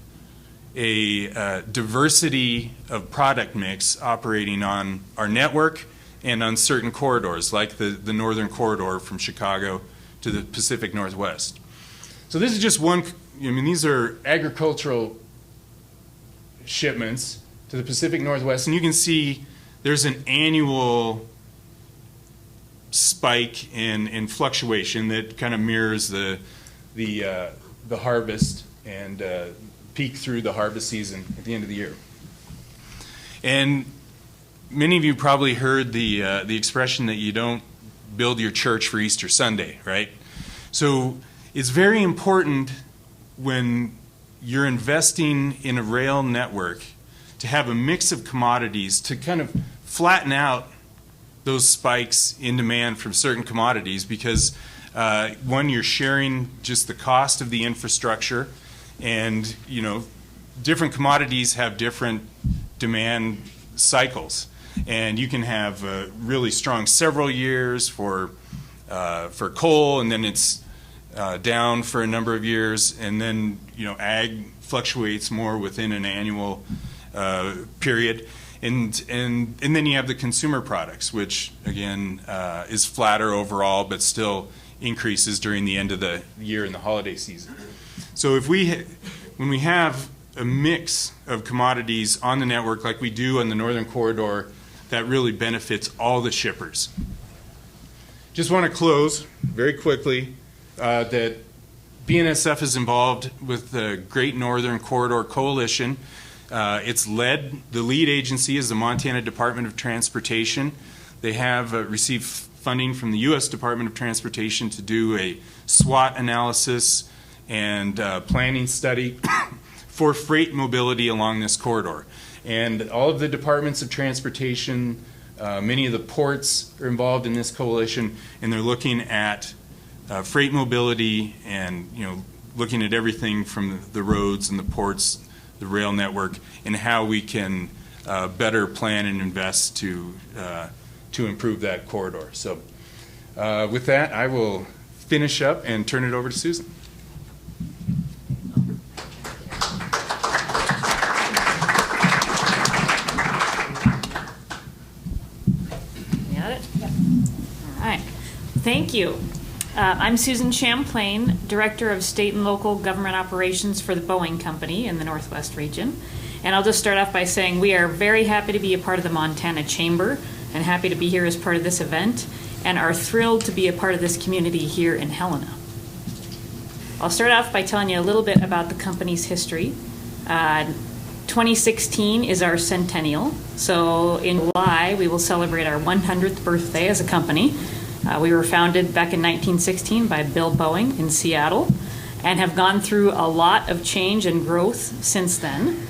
a diversity of product mix operating on our network and on certain corridors, like the northern corridor from Chicago to the Pacific Northwest. So this is just one, these are agricultural shipments to the Pacific Northwest, and you can see there's an annual spike in fluctuation that kind of mirrors the harvest and peak through the harvest season at the end of the year. And many of you probably heard the expression that you don't build your church for Easter Sunday, right? So it's very important when you're investing in a rail network to have a mix of commodities to kind of flatten out those spikes in demand from certain commodities, because one, you're sharing just the cost of the infrastructure, and different commodities have different demand cycles, and you can have really strong several years for coal, and then it's down for a number of years, and then ag fluctuates more within an annual period, and then you have the consumer products, which again is flatter overall, but still increases during the end of the year and the holiday season. So when we have a mix of commodities on the network like we do on the Northern Corridor, that really benefits all the shippers. Just want to close very quickly that BNSF is involved with the Great Northern Corridor Coalition. The lead agency is the Montana Department of Transportation. They have received funding from the U.S. Department of Transportation to do a SWOT analysis and planning study for freight mobility along this corridor. And all of the departments of transportation, many of the ports are involved in this coalition, and they're looking at freight mobility and looking at everything from the roads and the ports, the rail network, and how we can better plan and invest to to improve that corridor. So with that, I will finish up and turn it over to Susan. Got it? Yep. All right. Thank you. I'm Susan Champlain, Director of State and Local Government Operations for the Boeing Company in the Northwest region. And I'll just start off by saying we are very happy to be a part of the Montana Chamber and happy to be here as part of this event and are thrilled to be a part of this community here in Helena. I'll start off by telling you a little bit about the company's history. 2016 is our centennial, so in July we will celebrate our 100th birthday as a company. We were founded back in 1916 by Bill Boeing in Seattle and have gone through a lot of change and growth since then.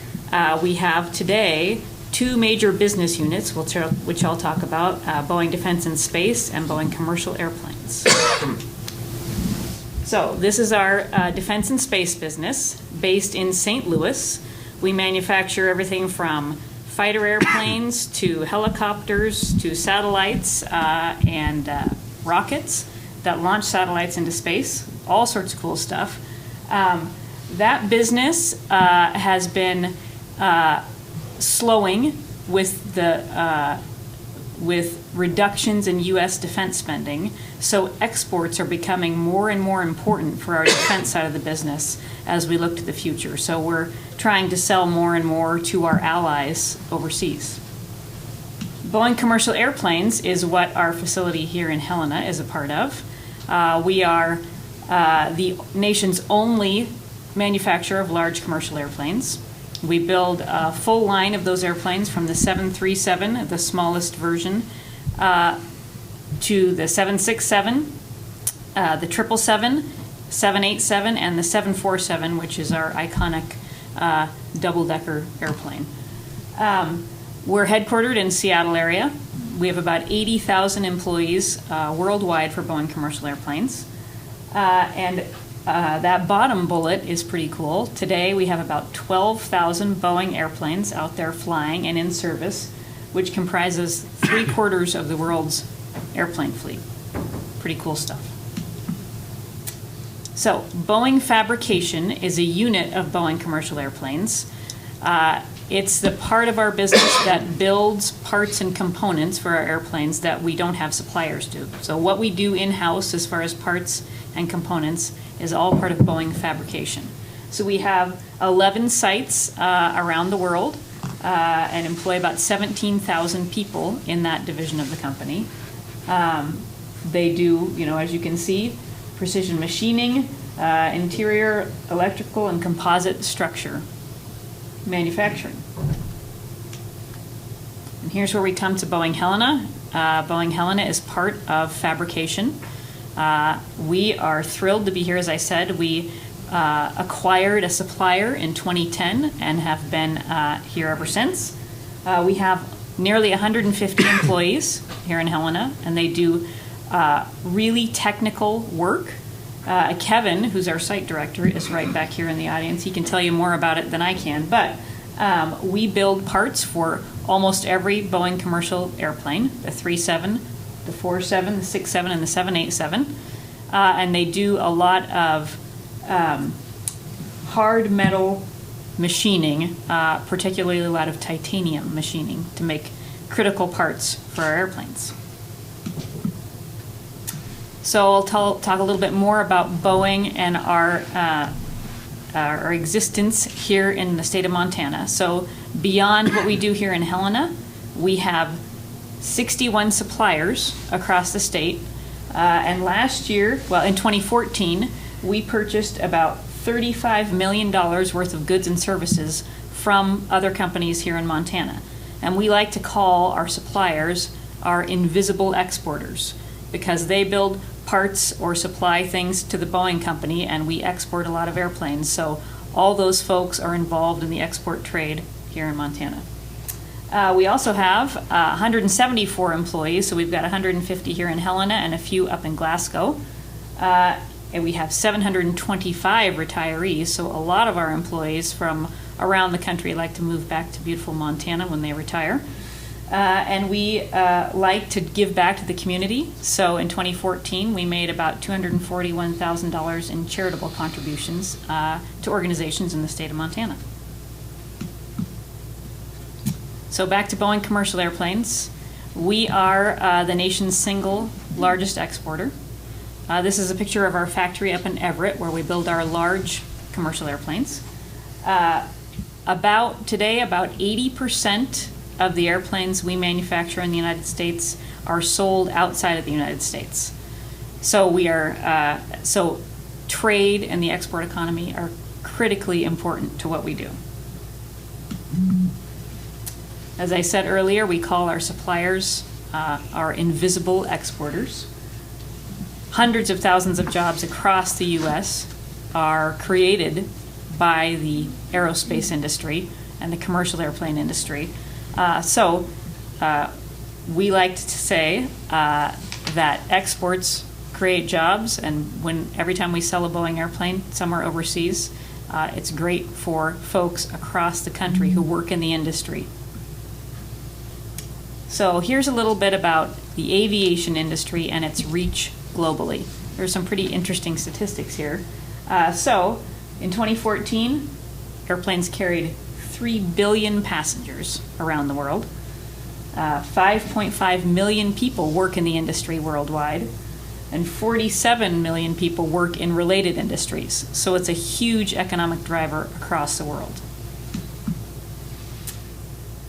We have today two major business units, which I'll talk about, Boeing Defense and Space and Boeing Commercial Airplanes. So this is our defense and space business based in St. Louis. We manufacture everything from fighter airplanes to helicopters to satellites and rockets that launch satellites into space, all sorts of cool stuff. That business has been slowing with reductions in U.S. defense spending, so exports are becoming more and more important for our defense side of the business as we look to the future. So we're trying to sell more and more to our allies overseas. Boeing Commercial Airplanes is what our facility here in Helena is a part of. We are the nation's only manufacturer of large commercial airplanes. We build a full line of those airplanes from the 737, the smallest version, to the 767, the 777, 787, and the 747, which is our iconic double-decker airplane. We're headquartered in Seattle area. We have about 80,000 employees worldwide for Boeing Commercial Airplanes. That bottom bullet is pretty cool. Today we have about 12,000 Boeing airplanes out there flying and in service, which comprises 3/4 of the world's airplane fleet. Pretty cool stuff. So Boeing Fabrication is a unit of Boeing Commercial Airplanes. It's the part of our business that builds parts and components for our airplanes that we don't have suppliers to. So what we do in-house as far as parts and components is all part of Boeing Fabrication. So we have 11 sites around the world and employ about 17,000 people in that division of the company. They do, as you can see, precision machining, interior, electrical, and composite structure manufacturing. And here's where we come to Boeing Helena. Boeing Helena is part of fabrication. We are thrilled to be here. As I said, we acquired a supplier in 2010 and have been here ever since. We have nearly 150 employees here in Helena, and they do really technical work. Kevin, who's our site director, is right back here in the audience. He can tell you more about it than I can, but we build parts for almost every Boeing commercial airplane, the 37, the 47, the 67, and the 787. And they do a lot of hard metal machining, particularly a lot of titanium machining to make critical parts for our airplanes. So I'll talk a little bit more about Boeing and our existence here in the state of Montana. So beyond what we do here in Helena, we have 61 suppliers across the state. And last year, in 2014, we purchased about $35 million worth of goods and services from other companies here in Montana. And we like to call our suppliers our invisible exporters because they build parts or supply things to the Boeing company, and we export a lot of airplanes. So all those folks are involved in the export trade here in Montana. We also have 174 employees, so we've got 150 here in Helena and a few up in Glasgow. And we have 725 retirees, so a lot of our employees from around the country like to move back to beautiful Montana when they retire. And we like to give back to the community. So in 2014, we made about $241,000 in charitable contributions to organizations in the state of Montana. So back to Boeing commercial airplanes. We are the nation's single largest exporter. This is a picture of our factory up in Everett, where we build our large commercial airplanes. Today, about 80% of the airplanes we manufacture in the United States are sold outside of the United States. So so trade and the export economy are critically important to what we do. As I said earlier, we call our suppliers our invisible exporters. Hundreds of thousands of jobs across the U.S. are created by the aerospace industry and the commercial airplane industry. So we like to say that exports create jobs, and every time we sell a Boeing airplane somewhere overseas, it's great for folks across the country who work in the industry. So here's a little bit about the aviation industry and its reach globally. There's some pretty interesting statistics here. So in 2014, airplanes carried 3 billion passengers around the world. 5.5 million people work in the industry worldwide, and 47 million people work in related industries. So it's a huge economic driver across the world.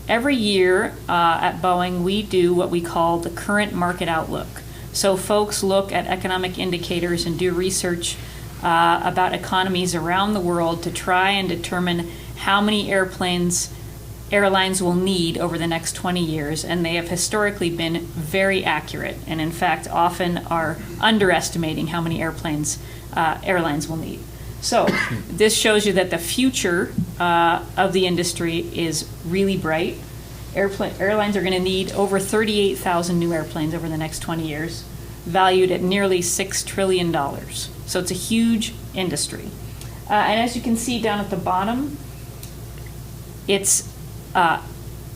Every year at Boeing, we do what we call the current market outlook. So folks look at economic indicators and do research about economies around the world to try and determine how many airlines will need over the next 20 years. And they have historically been very accurate, and in fact often are underestimating how many airlines will need. So this shows you that the future of the industry is really bright. Airlines are going to need over 38,000 new airplanes over the next 20 years, valued at nearly $6 trillion. So it's a huge industry. And as you can see down at the bottom, it's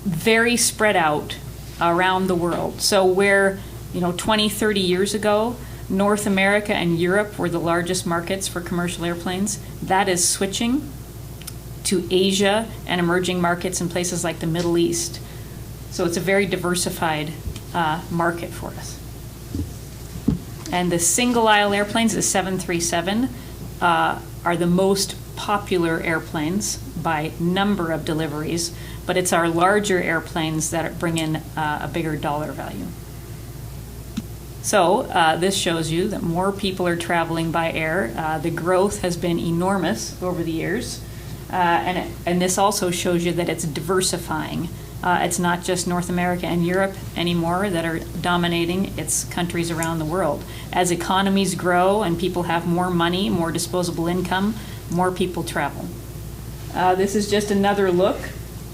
very spread out around the world. So where 20, 30 years ago, North America and Europe were the largest markets for commercial airplanes, that is switching to Asia and emerging markets in places like the Middle East. So it's a very diversified market for us. And the single-aisle airplanes, the 737, are the most popular airplanes by number of deliveries, but it's our larger airplanes that bring in a bigger dollar value. So this shows you that more people are traveling by air. The growth has been enormous over the years. And this also shows you that it's diversifying. It's not just North America and Europe anymore that are dominating, it's countries around the world. As economies grow and people have more money, more disposable income, more people travel. This is just another look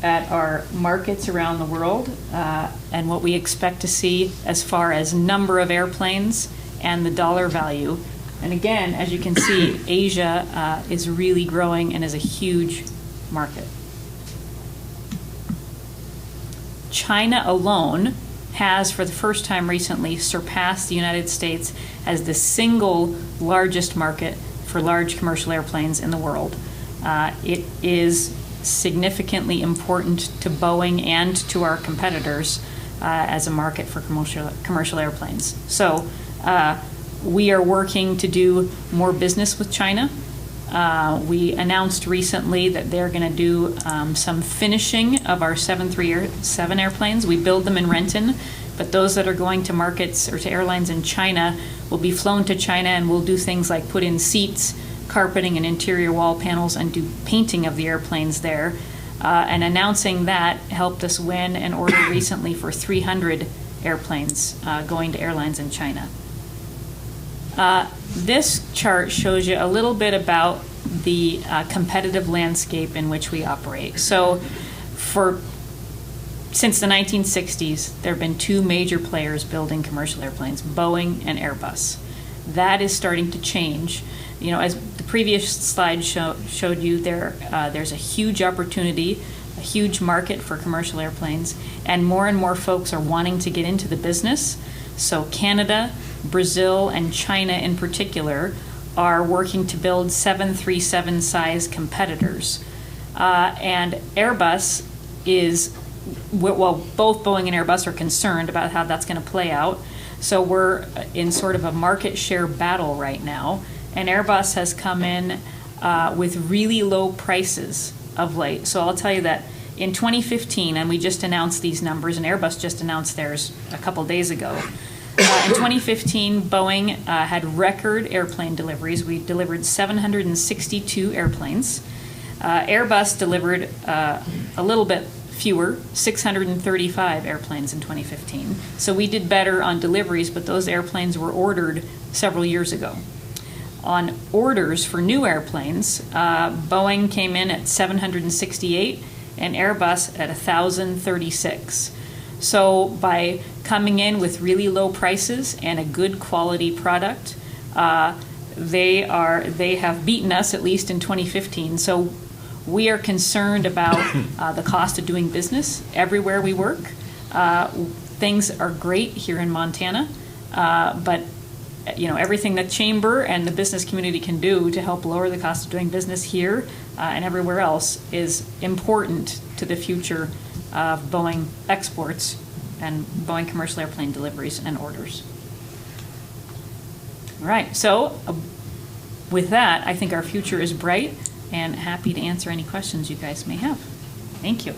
at our markets around the world and what we expect to see as far as number of airplanes and the dollar value. And again, as you can see, Asia is really growing and is a huge market. China alone has, for the first time recently, surpassed the United States as the single largest market for large commercial airplanes in the world. It is significantly important to Boeing and to our competitors as a market for commercial airplanes. So we are working to do more business with China. We announced recently that they're going to do some finishing of our 737 airplanes. We build them in Renton, but those that are going to markets or to airlines in China will be flown to China, and we'll do things like put in seats, carpeting, and interior wall panels, and do painting of the airplanes there. And announcing that helped us win an order recently for 300 airplanes going to airlines in China. This chart shows you a little bit about the competitive landscape in which we operate. So since the 1960s, there have been two major players building commercial airplanes, Boeing and Airbus. That is starting to change. As the previous slide showed you, there's a huge opportunity a huge market for commercial airplanes, and more folks are wanting to get into the business. So Canada, Brazil, and China in particular are working to build 737 size competitors. And Airbus is, well, both Boeing and Airbus are concerned about how that's going to play out. So we're in sort of a market share battle right now. And Airbus has come in with really low prices of late. So I'll tell you that in 2015, and we just announced these numbers, and Airbus just announced theirs a couple days ago. In 2015, Boeing had record airplane deliveries. We delivered 762 airplanes. Airbus delivered a little bit fewer, 635 airplanes in 2015. So we did better on deliveries, but those airplanes were ordered several years ago. On orders for new airplanes, Boeing came in at 768 and Airbus at 1,036. So by coming in with really low prices and a good quality product, they have beaten us, at least in 2015. So we are concerned about the cost of doing business everywhere we work. Things are great here in Montana, but everything that Chamber and the business community can do to help lower the cost of doing business here and everywhere else is important to the future of Boeing exports and Boeing commercial airplane deliveries and orders. All right, so with that, I think our future is bright, and happy to answer any questions you guys may have. Thank you.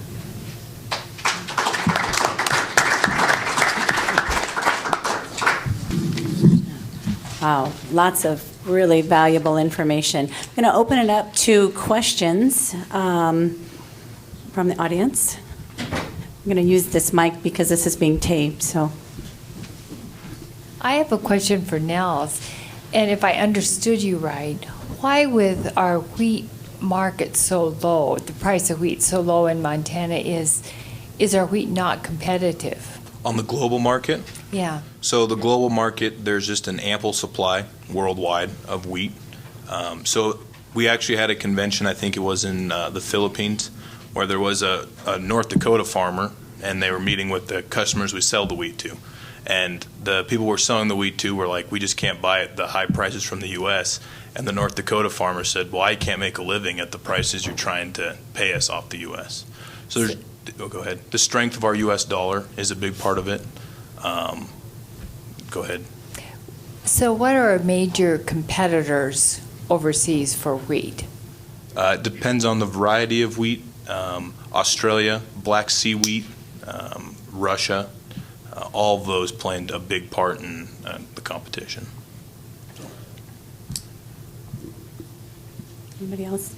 Wow, lots of really valuable information. I'm going to open it up to questions from the audience. I'm going to use this mic because this is being taped, so. I have a question for Nels, and if I understood you right, why with our wheat market so low, the price of wheat so low in Montana, is our wheat not competitive? On the global market? Yeah. So the global market, there's just an ample supply worldwide of wheat. So we actually had a convention, I think it was in the Philippines, where there was a North Dakota farmer, and they were meeting with the customers we sell the wheat to. And the people we're selling the wheat to were like, we just can't buy it at the high prices from the U.S. And the North Dakota farmer said, well, I can't make a living at the prices you're trying to pay us off the U.S. So there's, go ahead. The strength of our U.S. dollar is a big part of it. Go ahead. So what are our major competitors overseas for wheat? It depends on the variety of wheat. Australia, Black Sea wheat, Russia, all of those playing a big part in the competition. Anybody else?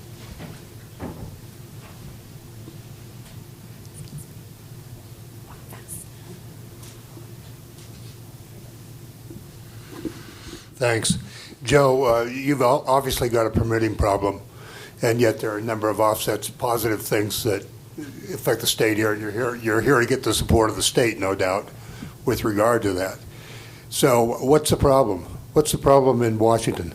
Thanks. Joe, you've obviously got a permitting problem, and yet there are a number of offsets, positive things that affect the state here, and you're here to get the support of the state, no doubt, with regard to that. So what's the problem? What's the problem in Washington?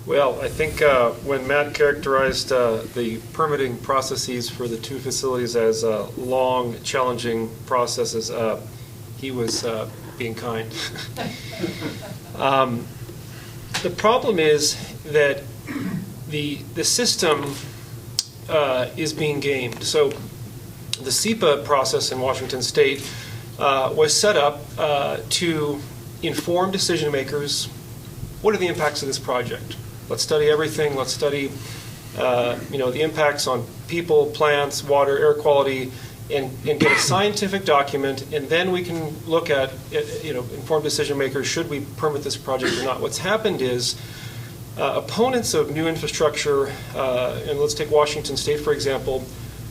Well, I think when Matt characterized the permitting processes for the two facilities as long, challenging processes, he was being kind. The problem is that the system is being gamed. So the SEPA process in Washington State was set up to inform decision makers, what are the impacts of this project? Let's study everything. Let's study the impacts on people, plants, water, air quality, and get a scientific document, and then we can look at, informed decision makers, should we permit this project or not. What's happened is opponents of new infrastructure, and let's take Washington State, for example,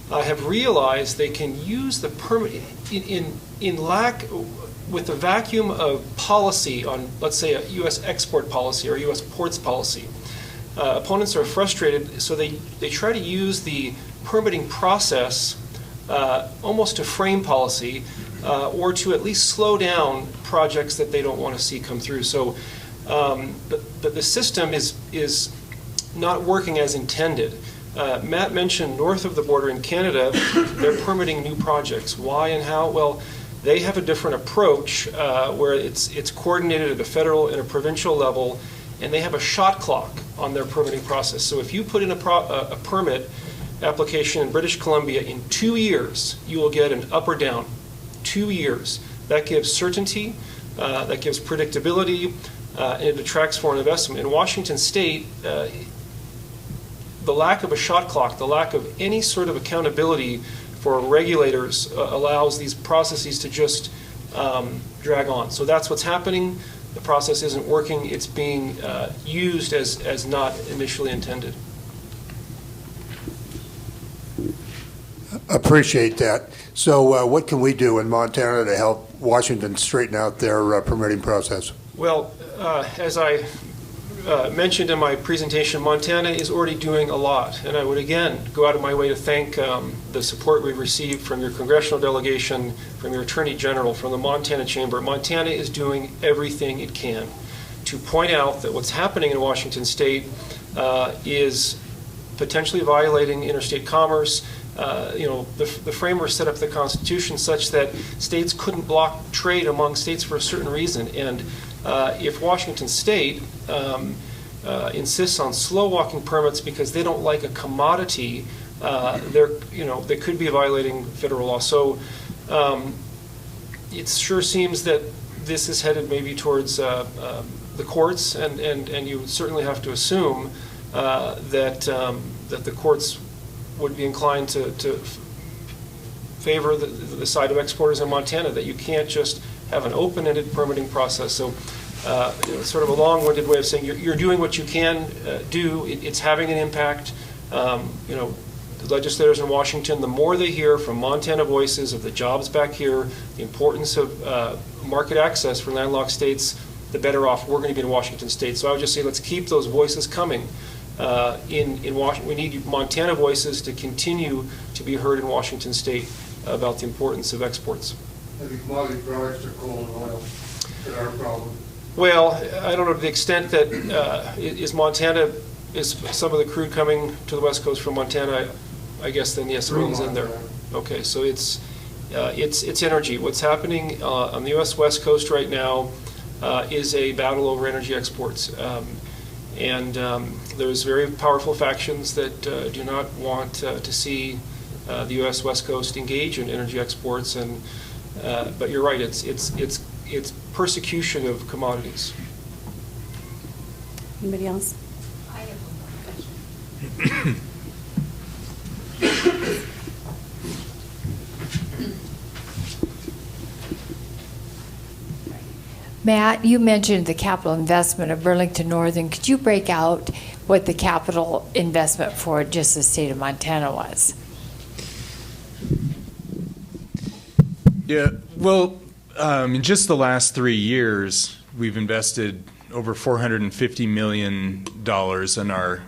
have realized they can use the permit in lack, with the vacuum of policy on, let's say, a U.S. export policy or U.S. ports policy. Opponents are frustrated, so they try to use the permitting process almost to frame policy or to at least slow down projects that they don't want to see come through. So the system is not working as intended. Matt mentioned north of the border in Canada, they're permitting new projects. Why and how? Well, they have a different approach where it's coordinated at a federal and a provincial level, and they have a shot clock on their permitting process. So if you put in a permit application in British Columbia in 2 years, you will get an up or down. 2 years. That gives certainty, that gives predictability, and it attracts foreign investment. In Washington State, the lack of a shot clock, the lack of any sort of accountability for regulators allows these processes to just drag on. So that's what's happening. The process isn't working. It's being used as not initially intended. Appreciate that. So what can we do in Montana to help Washington straighten out their permitting process? Well, as I mentioned in my presentation, Montana is already doing a lot, and I would again go out of my way to thank the support we've received from your congressional delegation, from your Attorney General, from the Montana Chamber. Montana is doing everything it can to point out that what's happening in Washington State is potentially violating interstate commerce. The framers set up the Constitution such that states couldn't block trade among states for a certain reason, and if Washington State insists on slow walking permits because they don't like a commodity, they could be violating federal law. So it sure seems that this is headed maybe towards the courts, and you certainly have to assume that the courts would be inclined to favor the side of exporters in Montana, that you can't just have an open-ended permitting process. So sort of a long-winded way of saying you're doing what you can do. It's having an impact. The legislators in Washington, the more they hear from Montana voices of the jobs back here, the importance of market access for landlocked states, the better off we're going to be in Washington State. So I would just say let's keep those voices coming. In Washington, we need Montana voices to continue to be heard in Washington State about the importance of exports. And the commodity products are coal and oil that are a problem. Well, I don't know to the extent that is some of the crude coming to the West Coast from Montana. I guess then yes, oil's in there. Okay, so it's energy. What's happening on the U.S. West Coast right now is a battle over energy exports. And there's very powerful factions that do not want to see the U.S. West Coast engage in energy exports. But you're right; it's persecution of commodities. Anybody else? I have one more question. Matt, you mentioned the capital investment of Burlington Northern. Could you break out what the capital investment for just the state of Montana was? Yeah, well, in just the last 3 years, we've invested over $450 million in our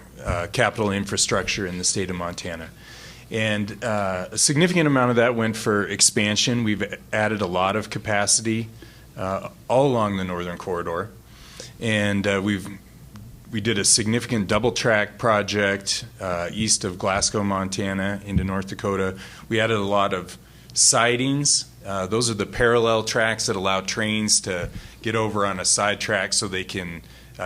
capital infrastructure in the state of Montana. And a significant amount of that went for expansion. We've added a lot of capacity all along the northern corridor, and we did a significant double track project east of Glasgow, Montana, into North Dakota. We added a lot of sidings. Those are the parallel tracks that allow trains to get over on a side track so they can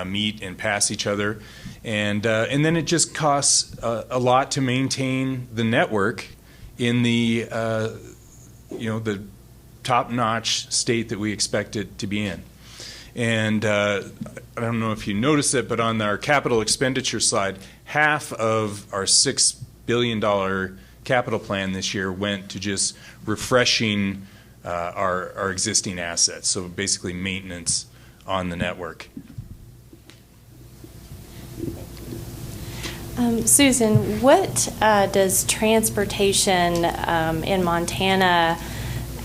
meet and pass each other. And then it just costs a lot to maintain the network in the the top-notch state that we expect it to be in. And I don't know if you noticed it, but on our capital expenditure slide, half of our $6 billion capital plan this year went to just refreshing our existing assets, so basically maintenance on the network. Susan, what does transportation in Montana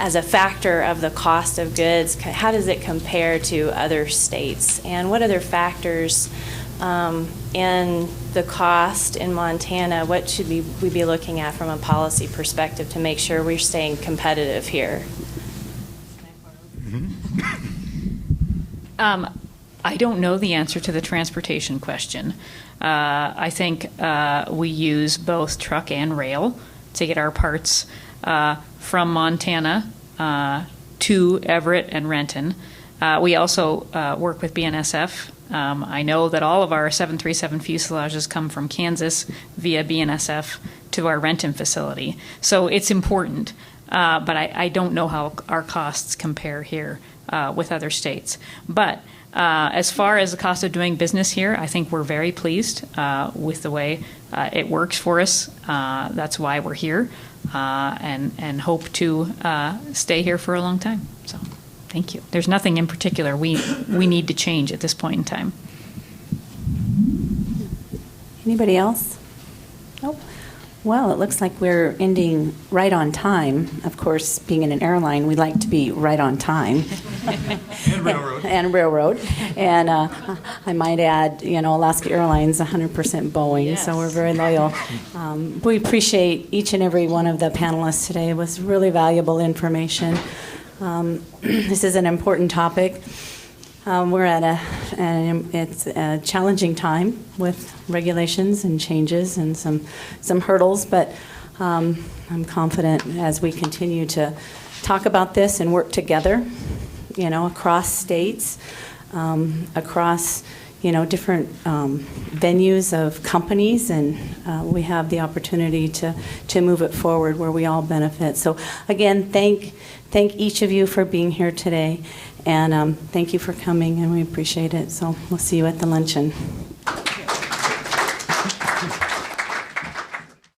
as a factor of the cost of goods, how does it compare to other states? And what other factors in the cost in Montana, what should we be looking at from a policy perspective to make sure we're staying competitive here? I don't know the answer to the transportation question. I think we use both truck and rail to get our parts from Montana to Everett and Renton. We also work with BNSF. I know that all of our 737 fuselages come from Kansas via BNSF to our Renton facility. So it's important, but I don't know how our costs compare here with other states. But as far as the cost of doing business here, I think we're very pleased with the way it works for us. That's why we're here, and hope to stay here for a long time. So, thank you. There's nothing in particular we need to change at this point in time. Anybody else? Nope. Well, it looks like we're ending right on time. Of course, being in an airline, we like to be right on time. And railroad. And railroad. And I might add, Alaska Airlines, 100% Boeing, so we're very loyal. We appreciate each and every one of the panelists today. It was really valuable information. This is an important topic. We're at it's a challenging time with regulations and changes and some hurdles, but I'm confident as we continue to talk about this and work together, across states, across, different venues of companies, and we have the opportunity to move it forward where we all benefit. So again, thank each of you for being here today, and thank you for coming, and we appreciate it. So we'll see you at the luncheon.